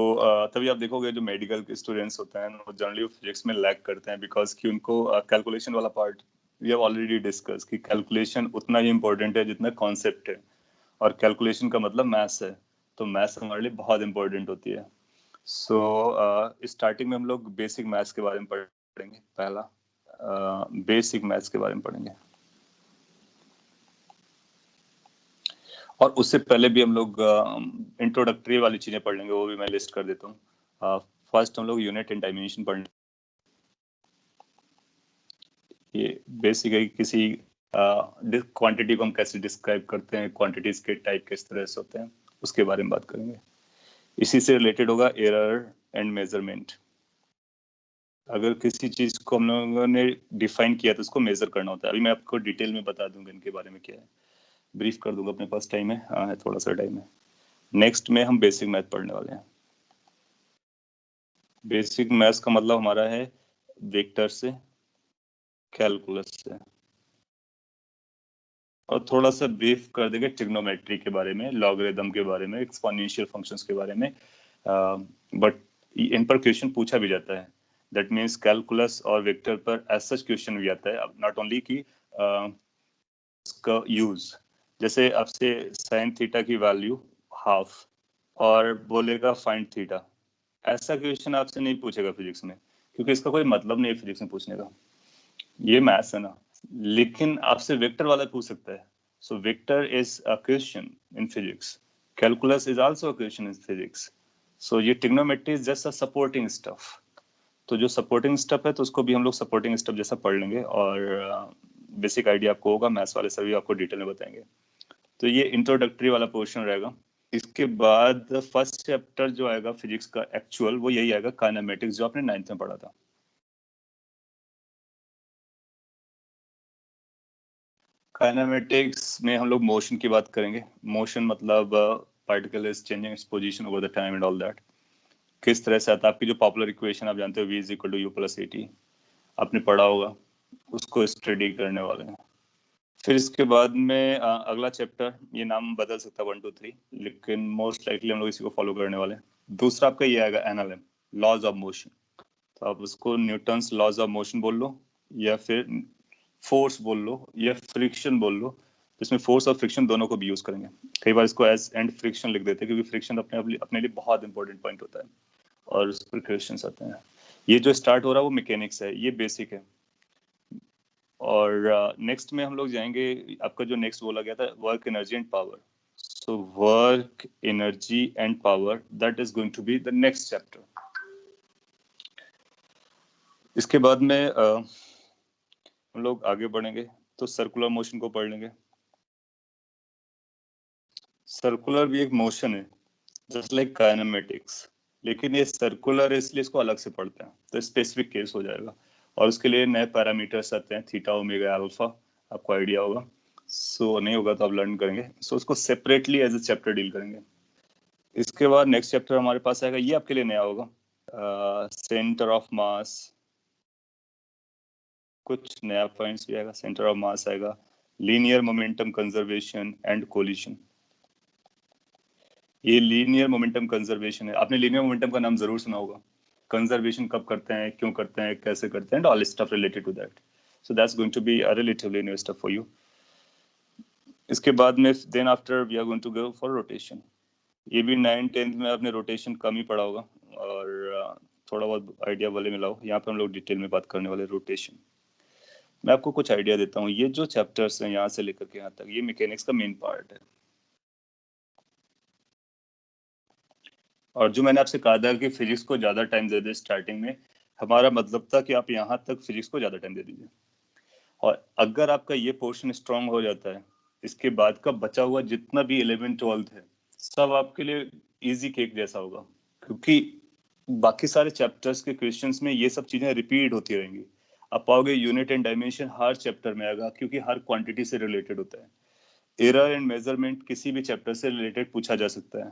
तभी आप देखोगे जो मेडिकल के स्टूडेंट्स होते हैं वो जनरली फिजिक्स में लैग करते हैं, बिकॉज कि उनको कैलकुलेशन वाला part, we have already discuss कि कैलकुलेशन उतना ही इम्पोर्टेंट है जितना कॉन्सेप्ट है, और कैलकुलेशन का मतलब मैथ्स है, तो मैथ्स हमारे लिए बहुत इंपॉर्टेंट होती है। सो स्टार्टिंग में हम लोग बेसिक मैथ्स के बारे में पढ़ेंगे। पहला बेसिक मैथ्स के बारे में पढ़ेंगे, और उससे पहले भी हम लोग इंट्रोडक्टरी वाली चीजें पढ़ लेंगे, वो भी मैं लिस्ट कर देता हूँ। फर्स्ट हम लोग यूनिट एंड डायमेंशन पढ़ेंगे। ये बेसिक है कि किसी क्वांटिटी को हम कैसे डिस्क्राइब करते हैं, क्वांटिटीज के टाइप किस तरह से होते हैं, उसके बारे में बात करेंगे। इसी से रिलेटेड होगा एरर एंड मेजरमेंट। अगर किसी चीज को हम लोगों ने डिफाइन किया तो उसको मेजर करना होता है। अभी मैं आपको डिटेल में बता दूंगा इनके बारे में क्या है, ब्रीफ कर दूंगा, अपने पास टाइम है, हाँ थोड़ा सा टाइम है। नेक्स्ट में हम बेसिक मैथ पढ़ने वाले हैं। बेसिक मैथ्स का मतलब हमारा है वेक्टर से, कैलकुलस से, और थोड़ा सा ब्रीफ कर देंगे ट्रिग्नोमेट्री के बारे में, लॉगरिथम के बारे में, एक्सपोनेंशियल फंक्शंस के बारे में। बट इन पर क्वेश्चन पूछा भी जाता है, दैट मीन्स कैलकुलस और वेक्टर पर एज सच क्वेश्चन भी आता है, नॉट ओनली कि उसका यूज। जैसे आपसे साइन थीटा की वैल्यू हाफ और बोलेगा फाइंड थीटा, ऐसा क्वेश्चन आपसे नहीं पूछेगा फिजिक्स में, क्योंकि इसका कोई मतलब नहीं है फिजिक्स में पूछने का, ये मैथ्स है ना। लेकिन आपसे वेक्टर वाला पूछ सकता है। So vector is a question in physics, calculus is also a question in physics. So ये trigonometry is just a supporting stuff. तो जो सपोर्टिंग स्टफ है तो उसको भी हम लोग सपोर्टिंग स्टफ जैसा पढ़ लेंगे, और बेसिक आइडिया आपको होगा, मैथ्स वाले सभी आपको डिटेल में बताएंगे। तो ये इंट्रोडक्टरी वाला पोर्शन रहेगा। इसके बाद फर्स्ट चैप्टर जो आएगा फिजिक्स का एक्चुअल, वो यही आएगा, काइनेमेटिक्स, जो आपने 9th में पढ़ा था। काइनेमेटिक्स में हम लोग मोशन की बात करेंगे। मोशन मतलब particle is changing its position over the time and all that. किस तरह से आता है, आपकी जो पॉपुलर इक्वेशन आप जानते हो, v is equal to u plus at, आपने पढ़ा होगा, उसको स्टडी करने वाले हैं। फिर इसके बाद में अगला चैप्टर, ये नाम बदल सकता है 1 2 3, लेकिन मोस्ट लाइकली हम लोग इसी को फॉलो करने वाले हैं। दूसरा आपका ये आएगा एनएलएम, लॉज ऑफ मोशन। तो आप उसको न्यूटन्स लॉज ऑफ मोशन बोल लो, या फिर फोर्स बोल लो, या फ्रिक्शन बोल लो। इसमें फोर्स और फ्रिक्शन दोनों को भी यूज करेंगे। कई बार इसको एज एंड फ्रिक्शन लिख देते हैं, क्योंकि फ्रिक्शन अपने लिए बहुत इंपॉर्टेंट पॉइंट होता है, और उस पर क्वेश्चंस आते हैं। ये जो स्टार्ट हो रहा है वो मैकेनिक्स है, ये बेसिक है। और नेक्स्ट में हम लोग जाएंगे, आपका जो नेक्स्ट बोला गया था, work energy and power. So work energy and power, that is going to be the next chapter. इसके बाद में हम लोग आगे बढ़ेंगे तो सर्कुलर मोशन को पढ़ लेंगे। सर्कुलर भी एक मोशन है, जस्ट लाइक काइनेमेटिक्स, लेकिन ये सर्कुलर है इसलिए इसको अलग से पढ़ते हैं, तो स्पेसिफिक केस हो जाएगा। और उसके लिए नए पैरामीटर्स आते हैं, थीटा ओमेगा अल्फा, आपको आइडिया होगा। सो नहीं होगा तो आप लर्न करेंगे। सो उसको separately as a chapter deal करेंगे। इसके बाद नेक्स्ट चैप्टर हमारे पास आएगा, ये आपके लिए नया होगा, सेंटर ऑफ मास। कुछ नया पॉइंट्स भी आएगा, सेंटर ऑफ मास आएगा, linear momentum conservation and collision. ये लीनियर मोमेंटम कंजर्वेशन है, आपने लीनियर मोमेंटम का नाम जरूर सुना होगा। कंजर्वेशन कब करते हैं, क्यों करते हैं, कैसे करते हैं, all stuff related to that. So that's going to be a relatively new stuff for you. इसके बाद में then after we are going to go for rotation. ये भी 9th 10th में आपने रोटेशन कम ही पढ़ा होगा, और थोड़ा बहुत आइडिया वाले मिलाओ। यहाँ पे हम लोग डिटेल में बात करने वाले रोटेशन। मैं आपको कुछ आइडिया देता हूँ, ये जो चैप्टर्स हैं यहाँ से लेकर के यहाँ तक, ये मैकेनिक्स का मेन पार्ट है। और जो मैंने आपसे कहा था कि फिजिक्स को ज्यादा टाइम दे दे स्टार्टिंग में, हमारा मतलब था कि आप यहाँ तक फिजिक्स को ज्यादा टाइम दे दीजिए, और अगर आपका ये पोर्शन स्ट्रांग हो जाता है, इसके बाद का बचा हुआ जितना भी 11th 12th है, सब आपके लिए इजी केक जैसा होगा, क्योंकि बाकी सारे चैप्टर्स के क्वेश्चंस में ये सब चीजें रिपीट होती रहेंगी। आप पाओगे unit and dimension her chapter में आएगा, क्योंकि हर क्वांटिटी से रिलेटेड होता है। एरर एंड मेजरमेंट किसी भी चैप्टर से रिलेटेड पूछा जा सकता है।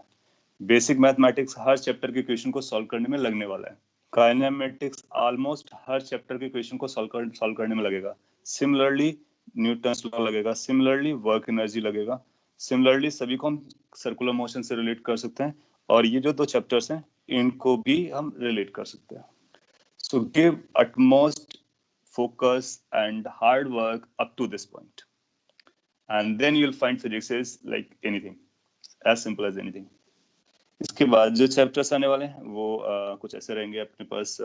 बेसिक मैथमेटिक्स हर चैप्टर के क्वेश्चन को सॉल्व करने में लगने वाला है। काइनेमेटिक्स ऑलमोस्ट हर चैप्टर के क्वेश्चन को सॉल्व करने में लगेगा। सिमिलरली न्यूटन्स लॉ लगेगा, सिमिलरली वर्क एनर्जी लगेगा, सिमिलरली सभी को हम सर्कुलर मोशन से रिलेट कर सकते हैं, और ये जो 2 चैप्टर्स हैं इनको भी हम रिलेट कर सकते हैं। So give utmost focus and hard work up to this point, and then you'll find physics is like anything, as simple as anything. इसके बाद जो चैप्टर्स आने वाले हैं वो कुछ ऐसे रहेंगे अपने पास।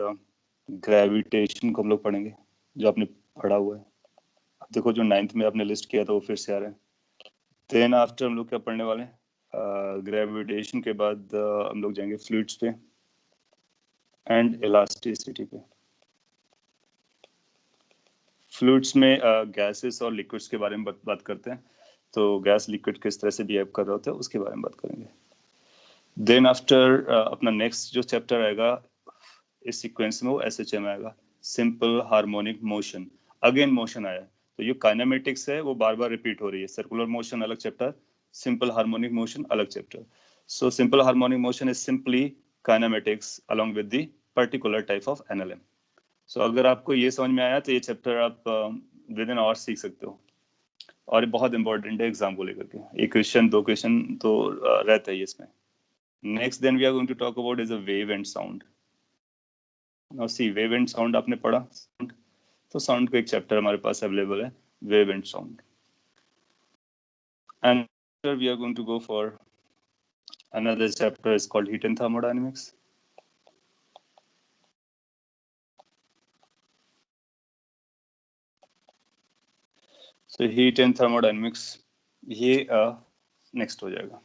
ग्रेविटेशन को हम लोग पढ़ेंगे, जो आपने पढ़ा हुआ है। अब देखो जो 9th में आपने लिस्ट किया था वो फिर से आ रहा है। देन आफ्टर हम लोग क्या पढ़ने वाले हैं? ग्रेविटेशन के बाद हम लोग जाएंगे फ्लूइड्स पे एंड इलास्टिसिटी पे। फ्लूइड्स में गैसेस और लिक्विड्स के बारे में बात करते हैं। तो गैस लिक्विड किस तरह से बिहेव कर रहे होते हैं उसके बारे में बात करेंगे। देन आफ्टर अपना नेक्स्ट जो चैप्टर आएगा इस सीक्वेंस में वो SHM आएगा, simple harmonic motion. Again motion आया, तो ये काइनेमेटिक्स है वो बार बार रिपीट हो रही है। सर्कुलर मोशन अलग चैप्टर, सिंपल हार्मोनिक मोशन अलग chapter. So simple harmonic motion is simply kinematics along with the particular type of NLM। सो अगर आपको ये समझ में आया तो ये चैप्टर आप विद इन आवर सीख सकते हो, और ये बहुत इंपॉर्टेंट है एग्जाम को लेकर के। एक क्वेश्चन 2 क्वेश्चन तो रहता है इसमें। Next then we are going to talk about is a wave and sound. Now see wave and sound आपने पढ़ा, तो साउंड का एक चैप्टर हमारे पास अवेलेबल है, wave and sound. And we are going to go for another chapter is called heat and thermodynamics. So heat and thermodynamics ये next हो जाएगा।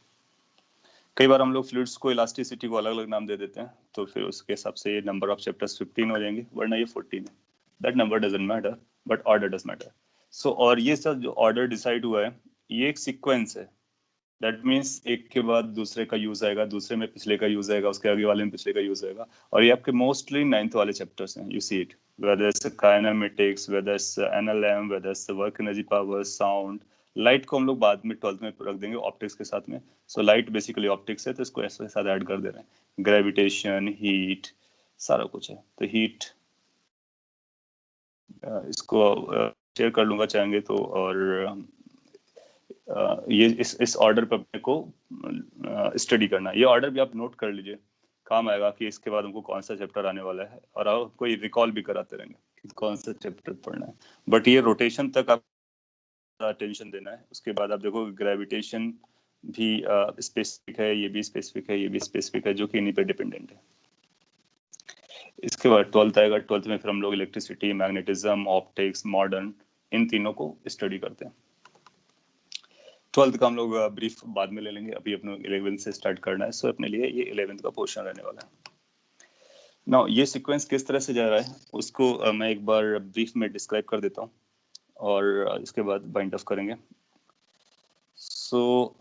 कई बार हम लोग फ्लूइड्स को इलास्टिसिटी को अलग अलग नाम दे देते हैं, तो फिर उसके हिसाब से ये नंबर ऑफ चैप्टर्स 15 हो जाएंगे, वरना ये 14 है। That number doesn't matter, but order does matter. So और ये सब जो ऑर्डर डिसाइड हुआ है ये एक सीक्वेंस है। दैट मीन्स एक के बाद दूसरे का यूज आएगा, दूसरे में पिछले का यूज आएगा, उसके आगे वाले में पिछले का यूज आएगा, और ये आपके मोस्टली 9th वाले चैप्टर्स हैं। You see it, whether it's kinematics, whether it's NLM, whether it's work energy, power, sound. Light को हम लोग बाद में 12th में रख देंगे ऑप्टिक्स के साथ में। सो लाइट बेसिकली ऑप्टिक्स है, तो इसको ऐसे साथ ऐड कर दे रहे हैं। ग्रेविटेशन, हीट, सारा कुछ है। तो हीट इसको शेयर कर लूंगा चाहेंगे तो, और ये इस ऑर्डर पे अपने को स्टडी करना है। ये ऑर्डर भी आप नोट कर लीजिए, काम आएगा कि इसके बाद हमको कौन सा चैप्टर आने वाला है, और आप कोई रिकॉल भी कराते रहेंगे कि कौन सा चैप्टर पढ़ना है। बट ये रोटेशन तक आप अटेंशन देना है। उसके बाद आप देखो ग्रेविटेशन भी स्पेसिफिक है, ये भी स्पेसिफिक है, ये भी स्पेसिफिक है, जो कि इन्हीं पे डिपेंडेंट है। इसके बाद 12th आएगा। 12th में फिर हम लोग इलेक्ट्रिसिटी, मैग्नेटिज्म, ऑप्टिक्स, मॉडर्न, इन तीनों को स्टडी करते हैं। 12th का हम लोग ब्रीफ बाद में ले लेंगे, अभी अपने 11th से स्टार्ट करना है। सो अपने लिए ये 11th का पोर्शन रहने वाला है। नाउ ये सीक्वेंस किस तरह से जा रहा है उसको मैं एक बार ब्रीफ में डिस्क्राइब कर देता हूँ, और इसके बाद बाइंड ऑफ करेंगे। सो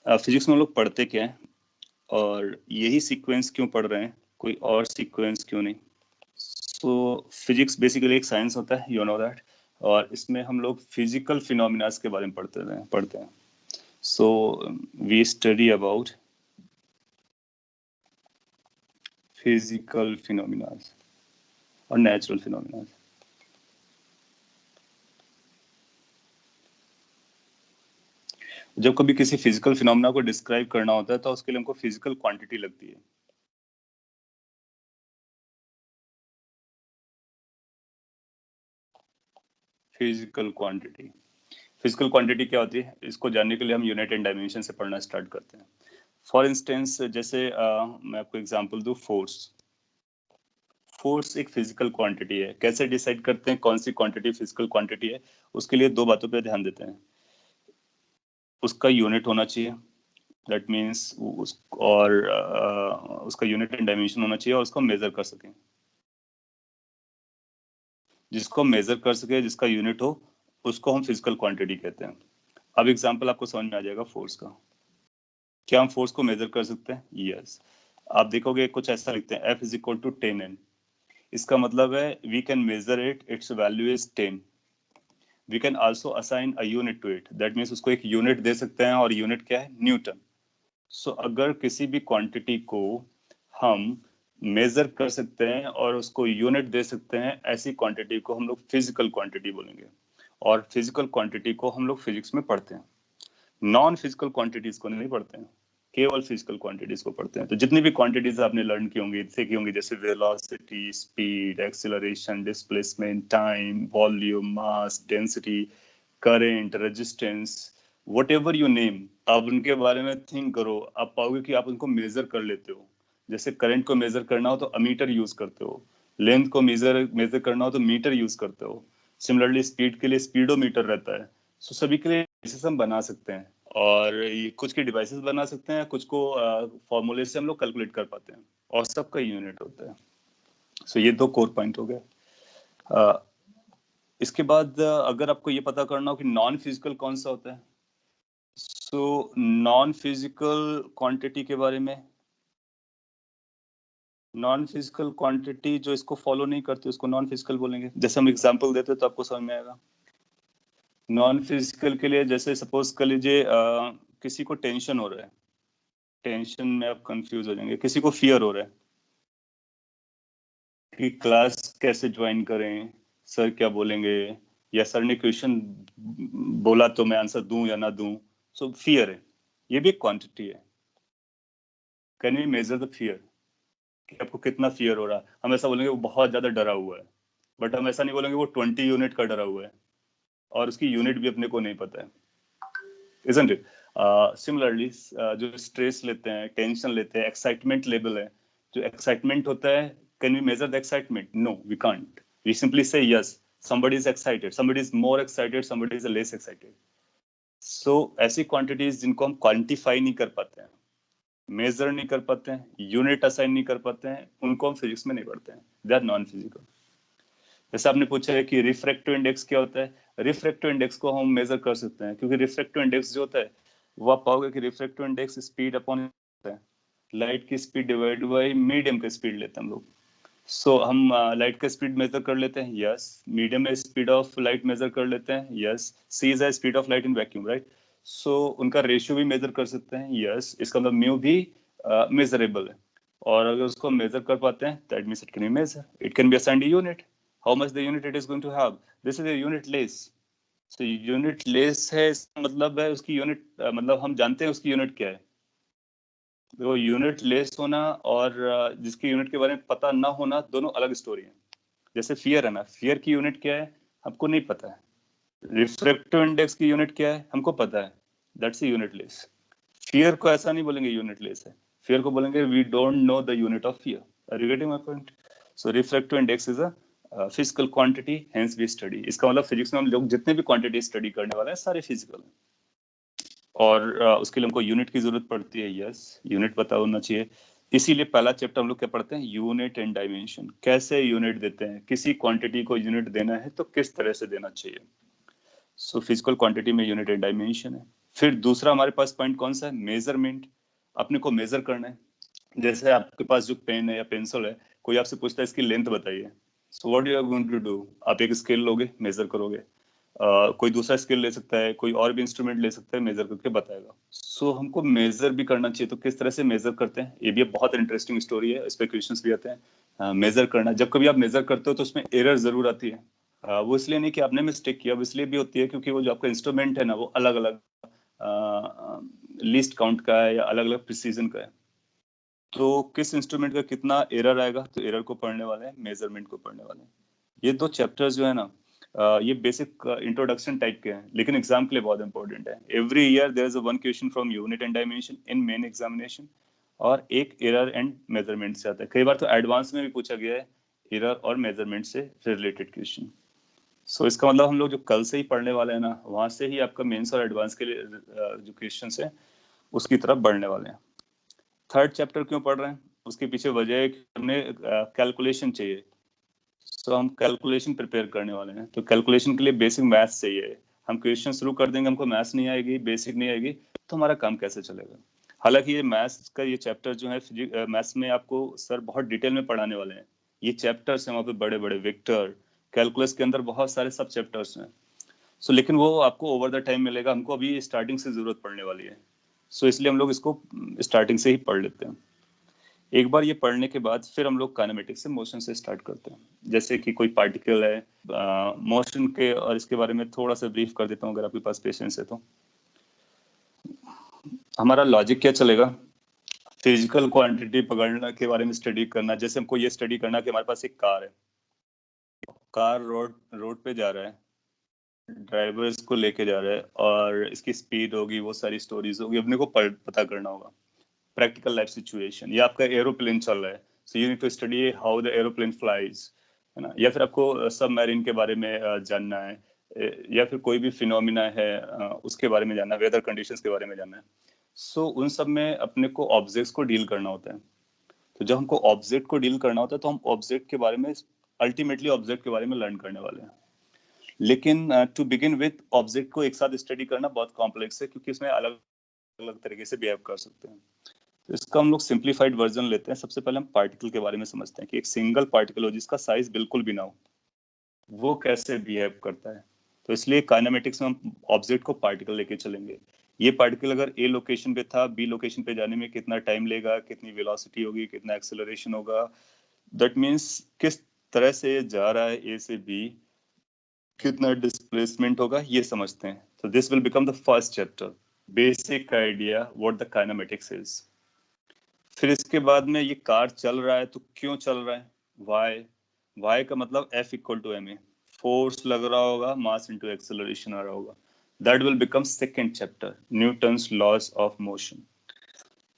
फिजिक्स में हम लोग पढ़ते क्या है, और यही सीक्वेंस क्यों पढ़ रहे हैं, कोई और सीक्वेंस क्यों नहीं। सो फिजिक्स बेसिकली एक साइंस होता है, यू नो दैट, और इसमें हम लोग फिजिकल फिनोमिनास के बारे में पढ़ते हैं। So we study about physical phenomena or natural phenomena. जब कभी किसी फिजिकल फिनोमिना को डिस्क्राइब करना होता है तो उसके लिए हमको फिजिकल क्वांटिटी लगती है। फिजिकल क्वांटिटी क्या होती है, इसको जानने के लिए हम यूनिट एंड डायमेंशन से पढ़ना स्टार्ट करते हैं। फॉर इंस्टेंस जैसे मैं आपको एग्जांपल दूं, फोर्स एक फिजिकल क्वांटिटी है। कैसे डिसाइड करते हैं कौन सी क्वांटिटी फिजिकल क्वांटिटी है, उसके लिए 2 बातों पे ध्यान देते हैं। उसका यूनिट होना चाहिए, दैट मीन्स उसका यूनिट एंड डायमेंशन होना चाहिए, और उसको मेजर कर सकें। जिसको मेजर कर सके, जिसका यूनिट हो, उसको हम फिजिकल क्वांटिटी कहते हैं। अब एग्जांपल आपको समझ में आ जाएगा फोर्स का। क्या हम फोर्स को मेजर कर सकते हैं? यस। आप देखोगे कुछ ऐसा लिखते हैं, F = 10N। इसका मतलब है we can measure it, its value is 10। We can also assign a unit to it, that means उसको एक यूनिट दे सकते हैं, और यूनिट क्या है? न्यूटन। सो अगर किसी भी क्वांटिटी को हम मेजर कर सकते हैं और उसको यूनिट दे सकते हैं, ऐसी क्वांटिटी को हम लोग फिजिकल क्वांटिटी बोलेंगे। और फिजिकल क्वांटिटी को हम लोग फिजिक्स में पढ़ते हैं, नॉन फिजिकल क्वांटिटीज को नहीं पढ़ते हैं, केवल फिजिकल क्वांटिटीज को पढ़ते हैं। तो जितनी भी क्वांटिटीज आपने लर्न की होंगी, सीखी होंगी, जैसे velocity, speed, acceleration, displacement, time, volume, mass, density, current, resistance, whatever you name, आप उनके बारे में थिंक करो, आप पाओगे कि आप उनको मेजर कर लेते हो। जैसे करंट को मेजर करना हो तो अमीटर यूज करते हो, लेंथ को मेजर मेजर करना हो तो मीटर यूज करते हो। सिमिलरली स्पीड के लिए स्पीडोमीटर रहता है। सो सभी के लिए डिवाइसेस हम बना सकते हैं, और ये कुछ के डिवाइसेस बना सकते हैं, कुछ को फॉर्मूले से हम लोग कैलकुलेट कर पाते हैं, और सबका यूनिट होता है। सो ये दो कोर पॉइंट हो गए। इसके बाद अगर आपको ये पता करना हो कि नॉन फिजिकल कौन सा होता है, सो नॉन फिजिकल क्वांटिटी के बारे में, नॉन फिजिकल क्वांटिटी जो इसको फॉलो नहीं करती उसको नॉन फिजिकल बोलेंगे। जैसे हम एग्जांपल देते तो आपको समझ में आएगा। नॉन फिजिकल के लिए जैसे सपोज कर लीजिए किसी को टेंशन हो रहा है, टेंशन में आप कंफ्यूज हो जाएंगे। किसी को फियर हो रहा है कि क्लास कैसे ज्वाइन करें, सर क्या बोलेंगे, या सर ने क्वेश्चन बोला तो मैं आंसर दूं या ना दूं। सो फियर है, ये भी एक क्वांटिटी है। Can we measure the fear, कि आपको कितना फियर हो रहा है? हम ऐसा बोलेंगे वो बहुत ज्यादा डरा हुआ है, बट हम ऐसा नहीं बोलेंगे वो 20 यूनिट का डरा हुआ है, और उसकी यूनिट भी अपने को नहीं पता है, isn't it? Similarly, जो स्ट्रेस लेते हैं, टेंशन लेते हैं, एक्साइटमेंट लेवल है, जो एक्साइटमेंट होता है, can we measure the excitement? No, we can't. We simply say yes, somebody is excited, somebody is more excited, somebody is less excited. So ऐसी क्वांटिटीज जिनको हम क्वांटिफाई नहीं कर पाते हैं, मेजर नहीं कर पाते हैं, यूनिट असाइन नहीं कर पाते हैं, उनको हम फिजिक्स में नहीं पढ़ते हैं, दे आर नॉन फिजिकल। जैसे आपने पूछा है कि रिफ्रैक्टिव इंडेक्स क्या होता है, रिफ्रैक्टिव इंडेक्स को हम मेजर कर सकते हैं, क्योंकि रिफ्रैक्टिव इंडेक्स जो होता है वो आप पाओगे कि refractive index speed upon light की स्पीड डिवाइड बाई मीडियम का स्पीड लेते हैं हम लोग। सो हम लाइट का स्पीड मेजर कर लेते हैं, यस। मीडियम में स्पीड ऑफ लाइट मेजर कर लेते हैं, yes. C is the speed of light in vacuum, right? So उनका रेशियो भी मेजर कर सकते हैं, यस। इसका मतलब म्यू भी मेजरेबल है, और अगर उसको मेजर कर पाते हैं that means it can be measure, it can be assigned unit, how much the unit it is going to have, this is a unitless. So unitless है, इसका मतलब है उसकी यूनिट मतलब हम जानते हैं उसकी यूनिट क्या है। वो यूनिट लेस होना और जिसकी यूनिट के बारे में पता ना होना, दोनों अलग स्टोरी है। जैसे फियर है ना, फियर की यूनिट क्या है हमको नहीं पता है, रिफ्रैक्टिव इंडेक्स की यूनिट क्या है हमको पता है, that's a unit less. Fear को ऐसा नहीं बोलेंगे यूनिट लेस है, फियर को बोलेंगे we don't know the unit of fear. Are you getting my point? So refractive index is a physical quantity, hence we study. इसका मतलब फिजिक्स में हम लोग जितने भी क्वांटिटी स्टडी करने वाले हैं सारे फिजिकल हैं, और उसके लिए हमको यूनिट की जरूरत पड़ती है, यस। यूनिट पता होना चाहिए, इसीलिए पहला चैप्टर हम लोग क्या पढ़ते हैं, यूनिट एंड डायमेंशन। कैसे यूनिट देते हैं, किसी क्वांटिटी को यूनिट देना है तो किस तरह से देना चाहिए। सो फिजिकल क्वांटिटी में यूनिट एंड डायमेंशन है। फिर दूसरा हमारे पास पॉइंट कौन सा है, मेजरमेंट। अपने को मेजर करना है। जैसे आपके पास जो पेन है या पेंसिल है, कोई आपसे पूछता है इसकी लेंथ बताइए, so what you are going to do, आप एक स्केल लोगे, मेजर करोगे। कोई दूसरा स्केल ले सकता है, कोई और भी इंस्ट्रूमेंट ले सकता है, मेजर करके बताएगा। सो हमको मेजर भी करना चाहिए, तो किस तरह से मेजर करते हैं, ये भी बहुत इंटरेस्टिंग स्टोरी है, इस पे क्वेश्चंस भी आते हैं। मेजर करना, जब कभी आप मेजर करते हो तो उसमें एरर जरूर आती है। वो इसलिए नहीं कि आपने मिस्टेक किया, वो इसलिए भी होती है क्योंकि वो जो आपका इंस्ट्रूमेंट है ना, वो अलग अलग लीस्ट काउंट का है या अलग अलग प्रिसीजन का है। तो किस इंस्ट्रूमेंट का कितना एरर आएगा, तो एरर को पढ़ने वाले हैं, मेजरमेंट को पढ़ने वाले हैं। ये दो चैप्टर्स जो है ना, ये बेसिक इंट्रोडक्शन टाइप के हैं, लेकिन एग्जाम के लिए बहुत इंपॉर्टेंट है। Every year there is one question from unit and dimension in main examination, और एक एरर एंड मेजरमेंट से आता है। कई बार तो एडवांस में भी पूछा गया है एरर और मेजरमेंट से रिलेटेड क्वेश्चन। सो इसका मतलब हम लोग जो कल से ही पढ़ने वाले हैं ना, वहां से ही आपका मेंस और एडवांस के लिए जो क्वेश्चन है उसकी तरफ बढ़ने वाले हैं। थर्ड चैप्टर क्यों पढ़ रहे हैं, उसके पीछे वजह है कि हमें कैलकुलेशन चाहिए। सो हम कैलकुलेशन प्रिपेयर करने वाले हैं, तो कैलकुलेशन के लिए बेसिक मैथ्स चाहिए। हम क्वेश्चन शुरू कर देंगे, हमको मैथ्स नहीं आएगी, बेसिक नहीं आएगी, तो हमारा काम कैसे चलेगा। हालांकि ये मैथ्स का ये चैप्टर जो है, मैथ्स में आपको सर बहुत डिटेल में पढ़ाने वाले हैं। ये चैप्टर्स हैं वहाँ पे बड़े बड़े, वेक्टर कैलकुलस के अंदर बहुत सारे सब चैप्टर्स हैं। सो लेकिन वो आपको ओवर द टाइम मिलेगा, हमको अभी स्टार्टिंग से जरूरत पड़ने वाली है। सो इसलिए हम लोग इसको स्टार्टिंग से ही पढ़ लेते हैं। एक बार ये पढ़ने के बाद फिर हम लोग काइनेमेटिक्स से मोशन से स्टार्ट करते हैं। जैसे कि कोई पार्टिकल है, मोशन के और इसके बारे में थोड़ा सा ब्रीफ कर देता हूँ अगर आपके पास पेशेंस है तो। हमारा लॉजिक क्या चलेगा, फिजिकल क्वांटिटी पकड़ना के बारे में स्टडी करना। जैसे हमको ये स्टडी करना कि हमारे पास एक कार है, कार रोड पे जा रहा है, ड्राइवर इसको लेके जा रहा है और इसकी स्पीड होगी, वो सारी स्टोरीज होगी, अपने को पता करना होगा। प्रैक्टिकल लाइफ सिचुएशन, या आपका एरोप्लेन चल रहा है, so you need to study how the aeroplane flies, है ना। या फिर आपको सबमरीन के बारे में जानना है, या फिर कोई भी फिनोमिना है उसके बारे में जानना है, वेदर कंडीशंस के बारे में जानना है। सो उन सब में अपने को ऑब्जेक्ट्स को डील करना होता है। तो जब हमको ऑब्जेक्ट को डील करना होता है तो हम ऑब्जेक्ट के बारे में, अल्टीमेटली ऑब्जेक्ट के बारे में लर्न करने वाले हैं। लेकिन टू बिगिन विथ ऑब्जेक्ट को एक साथ स्टडी करना बहुत कॉम्प्लेक्स है, क्योंकि इसमें अलग अलग तरीके से बिहेव कर सकते हैं। तो इसका हम लोग सिंप्लीफाइड वर्जन लेते हैं। सबसे पहले हम पार्टिकल के बारे में समझते हैं कि एक सिंगल पार्टिकल हो जिसका साइज बिल्कुल भी ना हो, वो कैसे बिहेव करता है। तो इसलिए काइनेमेटिक्स में हम ऑब्जेक्ट को पार्टिकल लेके चलेंगे। ये पार्टिकल अगर ए लोकेशन पे था, बी लोकेशन पे जाने में कितना टाइम लेगा, कितनी वेलोसिटी होगी, कितना एक्सेलरेशन होगा, दैट मीन्स किस तरह से जा रहा है ए से बी, कितना डिस्प्लेसमेंट होगा, ये समझते हैं। तो this will become the first chapter, basic idea what the kinematics is. फिर इसके बाद में ये कार चल रहा है तो क्यों चल रहा है, वाई का मतलब F equal to ma, force लग रहा होगा, मास इनटू एक्सेलरेशन आ रहा होगा। That will become second chapter, Newton's laws of motion.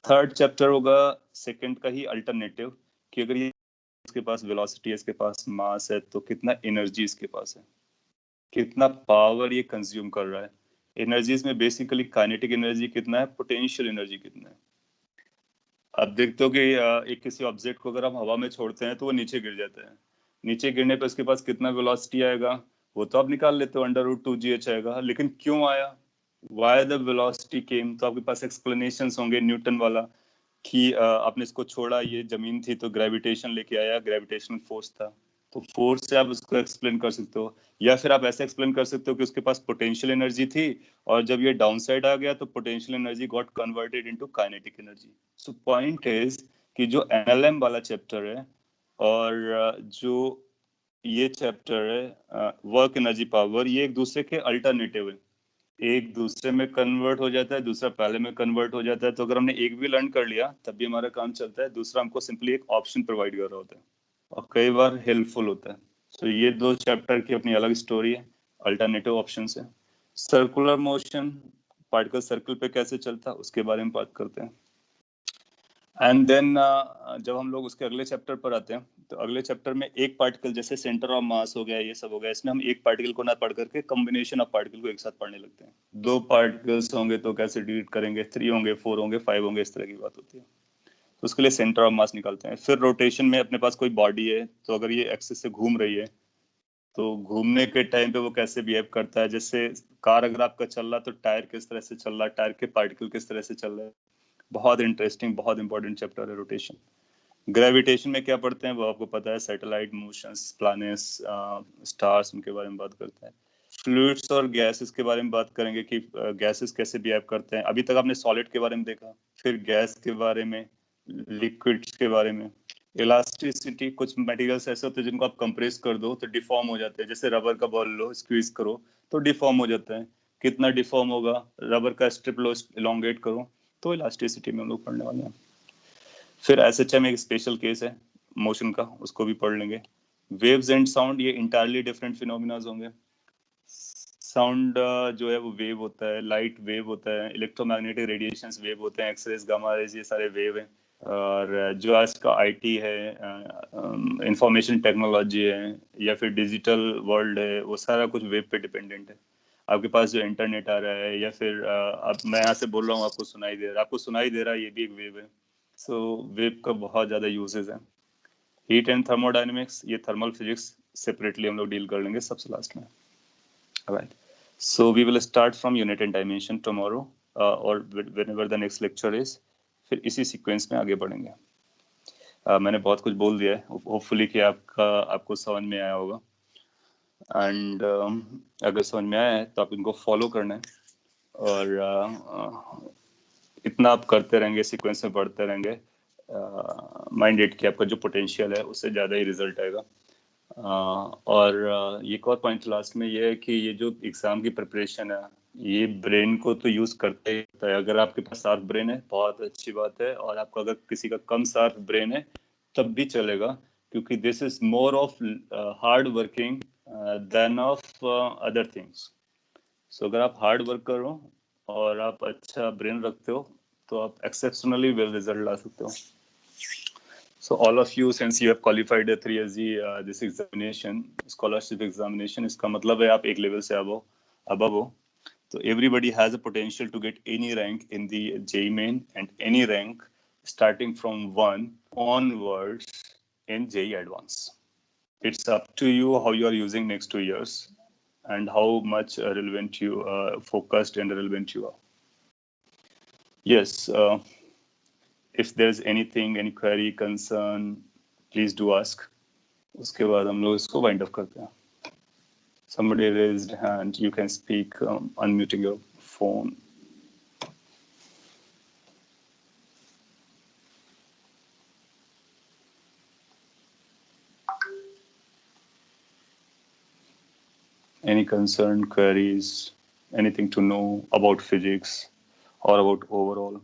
Third chapter होगा सेकंड का ही अल्टरनेटिव, कि अगर ये इसके पास वेलोसिटी है, इसके पास मास है, तो कितना एनर्जी इसके पास है, कितना पावर ये कंज्यूम कर रहा है। एनर्जीज में बेसिकली काइनेटिक एनर्जी कितना है, पोटेंशियल एनर्जी कितना है। अब देखते हो कि एक किसी ऑब्जेक्ट को अगर हम हवा में छोड़ते हैं तो वो नीचे गिर जाता है। नीचे गिरने पर उसके पास कितना वेलोसिटी आएगा, वो तो आप निकाल लेते हो, √2gh आएगा। लेकिन क्यों आया, वाई द वेलोसिटी केम, तो आपके पास एक्सप्लेनेशंस होंगे न्यूटन वाला, कि आपने इसको छोड़ा, ये जमीन थी तो ग्रेविटेशन लेके आया, ग्रेविटेशनल फोर्स था, तो फोर्स से आप उसको एक्सप्लेन कर सकते हो। या फिर आप ऐसे एक्सप्लेन कर सकते हो कि उसके पास पोटेंशियल एनर्जी थी, और जब ये डाउन साइड आ गया तो potential energy got converted into kinetic energy. So point is कि जो एनएलएम वाला चैप्टर है और जो ये चैप्टर है वर्क एनर्जी पावर, ये एक दूसरे के अल्टरनेटिव है। एक दूसरे में कन्वर्ट हो जाता है, दूसरा पहले में कन्वर्ट हो जाता है। तो अगर हमने एक भी लर्न कर लिया तब भी हमारा काम चलता है, दूसरा हमको सिंपली एक ऑप्शन प्रोवाइड कर रहा होता है और कई बार हेल्पफुल होता है। तो ये दो चैप्टर की अपनी अलग स्टोरी है, अल्टरनेटिव ऑप्शन है। सर्कुलर मोशन, पार्टिकल सर्कल पे कैसे चलता है उसके बारे में बात करते हैं। एंड देन जब हम लोग उसके अगले चैप्टर पर आते हैं तो अगले चैप्टर में एक पार्टिकल, जैसे सेंटर ऑफ मास हो गया, ये सब हो गया, इसमें हम एक पार्टिकल को ना पढ़ करके कॉम्बिनेशन ऑफ पार्टिकल को एक साथ पढ़ने लगते हैं। 2 पार्टिकल्स होंगे तो कैसे डिलीट करेंगे, 3 होंगे, 4 होंगे, 5 होंगे, इस तरह की बात होती है। तो उसके लिए सेंटर ऑफ मास निकालते हैं। फिर रोटेशन में अपने पास कोई बॉडी है, तो अगर ये एक्सिस से घूम रही है तो घूमने के टाइम पे वो कैसे बिहेव करता है। जैसे कार अगर आपका चल रहा है तो टायर किस तरह से चल रहा है, टायर के पार्टिकल किस तरह से चल रहे हैं। बहुत इंटरेस्टिंग, बहुत इंपॉर्टेंट चैप्टर है रोटेशन। ग्रेविटेशन में क्या पढ़ते हैं वो आपको पता है, सैटेलाइट, मोशंस, प्लैनेट्स, स्टार्स, उनके बारे में बात करते हैं। फ्लूइड्स और गैसेस के बारे में बात करेंगे कि गैसेस कैसे बिहेव करते हैं। अभी तक आपने सॉलिड के बारे में देखा, फिर गैस के बारे में, लिक्विड्स के बारे में। इलास्टिसिटी, कुछ मटेरियल्स ऐसे होते हैं जिनको आप कंप्रेस कर दो तो डिफॉर्म हो जाते हैं। जैसे रबर का बॉल लो, स्क्वीज करो तो डिफॉर्म हो जाता है। कितना डिफॉर्म होगा, रबर का स्ट्रिप लो, इलोंगेट करो, तो इलास्टिसिटी में हम लोग पढ़ने वाले हैं। फिर एसएचएम एक स्पेशल केस है मोशन का, उसको भी पढ़ लेंगे। वेव्स एंड साउंड, ये इंटायरली डिफरेंट फिनोमिनाज होंगे। साउंड जो है वो वेव होता है, लाइट वेव होता है, इलेक्ट्रोमैग्नेटिक रेडिएशंस वेव होते हैं, एक्सरेज, गामा रेज, ये सारे वेव हैं। और जो आज का आईटी है, इंफॉर्मेशन टेक्नोलॉजी है, या फिर डिजिटल वर्ल्ड है, वो सारा कुछ वेव पे डिपेंडेंट है। आपके पास जो इंटरनेट आ रहा है, या फिर अब मैं यहाँ से बोल रहा हूँ, आपको सुनाई दे रहा है, आपको सुनाई दे रहा है, ये भी एक वेव है। सो वेव का बहुत ज़्यादा यूजेस है। हीट एंड थर्मोडायनेमिक्स, ये थर्मल फिजिक्स सेपरेटली हम लोग डील कर लेंगे सबसे लास्ट में। Alright. So we will start from unit and dimension tomorrow, or whenever the next lecture is. फिर इसी सीक्वेंस में आगे बढ़ेंगे। मैंने बहुत कुछ बोल दिया है, होपफुली कि आपको समझ में आया होगा। एंड अगर समझ में आया है तो आप इनको फॉलो करना है। और जितना आप करते रहेंगे, सीक्वेंस में पढ़ते रहेंगे, माइंडेड की आपका जो पोटेंशियल है उससे ज़्यादा ही रिजल्ट आएगा। और एक और पॉइंट लास्ट में ये है कि ये जो एग्ज़ाम की प्रिपरेशन है, ये ब्रेन को तो यूज़ करते ही होता है। अगर आपके पास शार्प ब्रेन है बहुत अच्छी बात है, और आपका अगर किसी का कम शार्प ब्रेन है तब भी चलेगा, क्योंकि this is more of hard working then of other things. So अगर आप हार्ड वर्क करो और आप अच्छा ब्रेन रखते हो तो आप एक्सेप्शनली वेल रिजल्ट ला सकते हो। So all of you, since you have qualified the 3SG this examination, scholarship examination, इसका मतलब है आप एक लेवल से above हो। So everybody has a potential to get any rank in the JEE Main and any rank starting from 1 onwards in JEE Advance. It's up to you how you are using next 2 years and how much relevant you focused and relevant you are. Yes. If there's anything, any query, concern, please do ask. उसके बाद हम लोग इसको wind up करते हैं. Somebody raised hand. You can speak, unmuting your phone. Any concern, queries, anything to know about physics or about overall?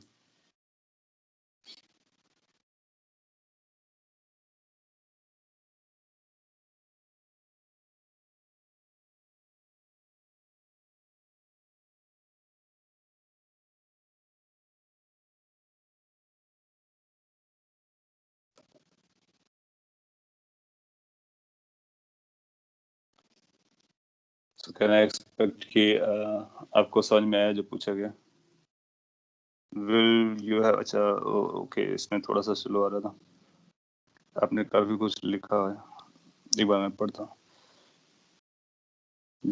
So can I expect कि आपको समझ में आया जो पूछा गया? Will you have, अच्छा ओके, इसमें थोड़ा सा स्लो आ रहा था, आपने काफी कुछ लिखा है, एक बार मैं पढ़ता हूँ।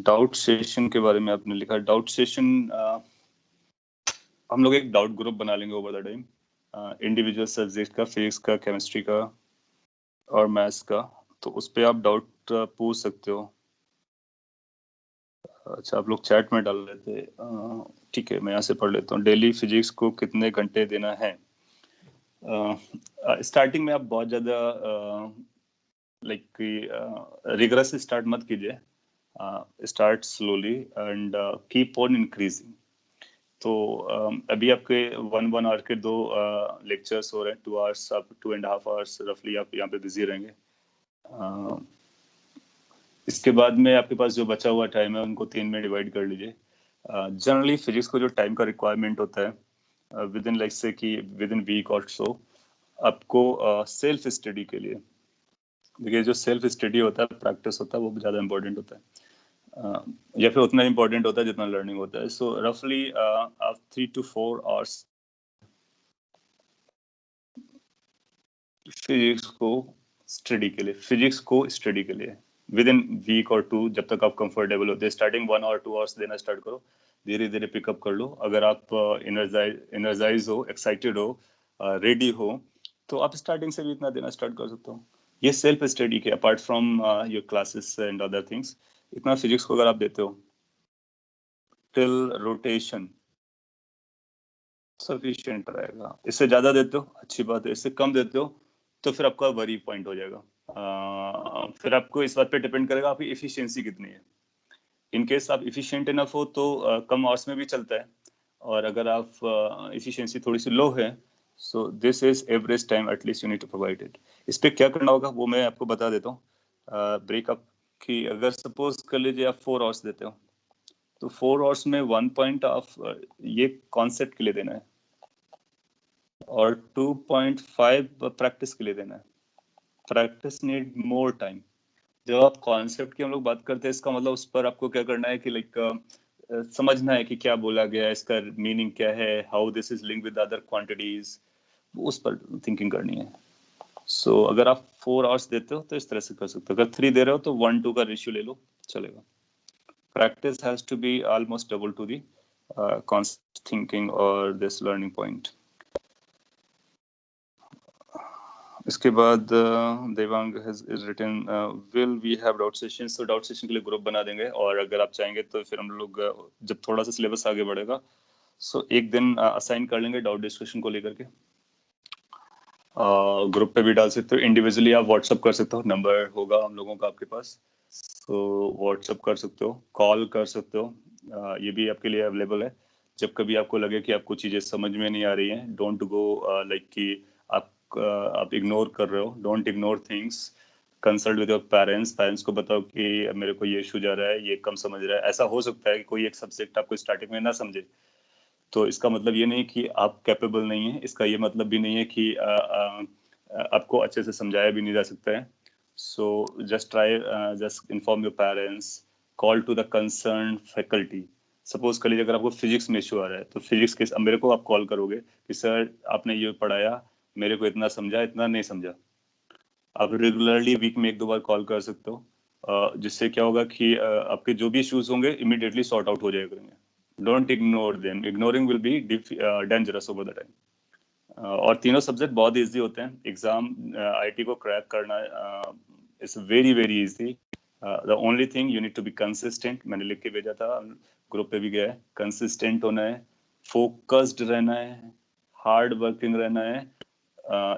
डाउट सेशन के बारे में आपने लिखा। डाउट सेशन हम लोग एक डाउट ग्रुप बना लेंगे over the time, individual subject का, फिजिक्स का, केमिस्ट्री का और मैथ्स का, तो उस पर आप डाउट पूछ सकते हो। अच्छा, आप लोग चैट में डाल रहे थे, ठीक है, मैं यहाँ से पढ़ लेता हूँ। डेली फिजिक्स को कितने घंटे देना है? स्टार्टिंग में आप बहुत ज़्यादा लाइक रिगरस स्टार्ट मत कीजिए, start slowly and keep on increasing. तो अभी आपके 1 आवर के 2 लेक्चर्स हो रहे हैं, 2 आवर्स, आप 2.5 आवर्स रफली आप यहाँ पे बिजी रहेंगे। इसके बाद में आपके पास जो बचा हुआ टाइम है उनको 3 में डिवाइड कर लीजिए। जनरली फिजिक्स को जो टाइम का रिक्वायरमेंट होता है विद इन लाइक से कि विद इन वीक और सो, आपको सेल्फ स्टडी के लिए, देखिए जो सेल्फ स्टडी होता है, प्रैक्टिस होता है, वो ज़्यादा इंपॉर्टेंट होता है, या फिर उतना इम्पोर्टेंट होता है जितना लर्निंग होता है। सो रफली आप 3 to 4 आवर्स फिजिक्स को स्टडी के लिए विद इन वीक और 2, जब तक आप कंफर्टेबल होते हैं। स्टार्टिंग 1 और 2 आवर्स देना स्टार्ट करो, धीरे धीरे पिकअप कर लो। अगर आप एनर्जाइज हो, एक्साइटेड हो, रेडी हो, तो आप स्टार्टिंग से भी इतना देना स्टार्ट कर सकते हो। ये सेल्फ स्टडी के apart from your classes and other things, इतना फिजिक्स को अगर आप देते हो टिल रोटेशन, सफिशिएंट रहेगा। इससे ज्यादा देते हो अच्छी बात है, इससे कम देते हो तो फिर आपका वरी पॉइंट हो जाएगा। फिर आपको इस बात पे डिपेंड करेगा आपकी एफिशिएंसी कितनी है। इन केस आप एफिशिएंट इनफ हो तो कम आवर्स में भी चलता है, और अगर आप एफिशिएंसी थोड़ी सी लो है, so this is average time at least you need to provide it. इस पे क्या करना होगा वो मैं आपको बता देता हूँ। ब्रेकअप की अगर सपोज कर लीजिए आप 4 आवर्स देते हो, तो 4 आवर्स में 1 पॉइंट ऑफ ये कॉन्सेप्ट के लिए देना है और 2.5 प्रैक्टिस के लिए देना है। Practice need more time. जब आप कॉन्सेप्ट की हम लोग बात करते हैं, इसका मतलब उस पर आपको क्या करना है कि लाइक समझना है कि क्या बोला गया है, इसका मीनिंग क्या है, how this is link with other quantities, उस पर थिंकिंग करनी है। सो अगर आप 4 आवर्स देते हो तो इस तरह से कर सकते हो। अगर 3 दे रहे हो तो 1-2 का रेशियो ले लो, चलेगा। Practice has to be almost double to the concept thinking or this learning point. इसके बाद Devang is written will we have doubt sessions? तो doubt session के लिए ग्रुप बना देंगे, और अगर आप चाहेंगे तो फिर हम लोग जब थोड़ा सा सिलेबस आगे बढ़ेगा सो एक दिन असाइन कर लेंगे डाउट डिस्कशन को लेकर के। ग्रुप पे भी डाल सकते हो, इंडिविजुअली आप व्हाट्सअप कर सकते हो, नंबर होगा हम लोगों का आपके पास, तो व्हाट्सअप कर सकते हो, कॉल कर सकते हो, ये भी आपके लिए अवेलेबल है। जब कभी आपको लगे कि आपको चीज़ें समझ में नहीं आ रही हैं, डोंट गो लाइक कि आप इग्नोर कर रहे हो, don't ignore things, consult with your parents को बताओ कि मेरे को ये इशू जा रहा है, ये कम समझ रहा है। ऐसा हो सकता है कि कोई एक सब्जेक्ट आपको स्टार्टिंग में ना समझे, तो इसका मतलब ये नहीं कि आप कैपेबल नहीं है, इसका ये मतलब भी नहीं है कि आपको अच्छे से समझाया भी नहीं जा सकता है। So just try, just inform your parents, call to the concern faculty. Suppose कर लीजिए अगर आपको फिजिक्स में इशू आ रहा है, तो फिजिक्स के अब मेरे को आप कॉल करोगे कि सर आपने ये पढ़ाया, मेरे को इतना समझा, इतना नहीं समझा। आप रेगुलरली वीक में 1-2 बार कॉल कर सकते हो, जिससे क्या होगा कि आपके जो भी इश्यूज होंगे इमीडिएटली सॉर्ट आउट हो जाया करेंगे। Don't ignore them, ignoring will be dangerous over the time. और तीनों सब्जेक्ट बहुत इजी होते हैं। एग्जाम आईटी को क्रैक करना it's very very easy. The only thing you need to be consistent, मैंने लिख के भेजा था, ग्रुप पे भी गया है। कंसिस्टेंट होना है, फोकस्ड रहना है, हार्ड वर्किंग रहना है।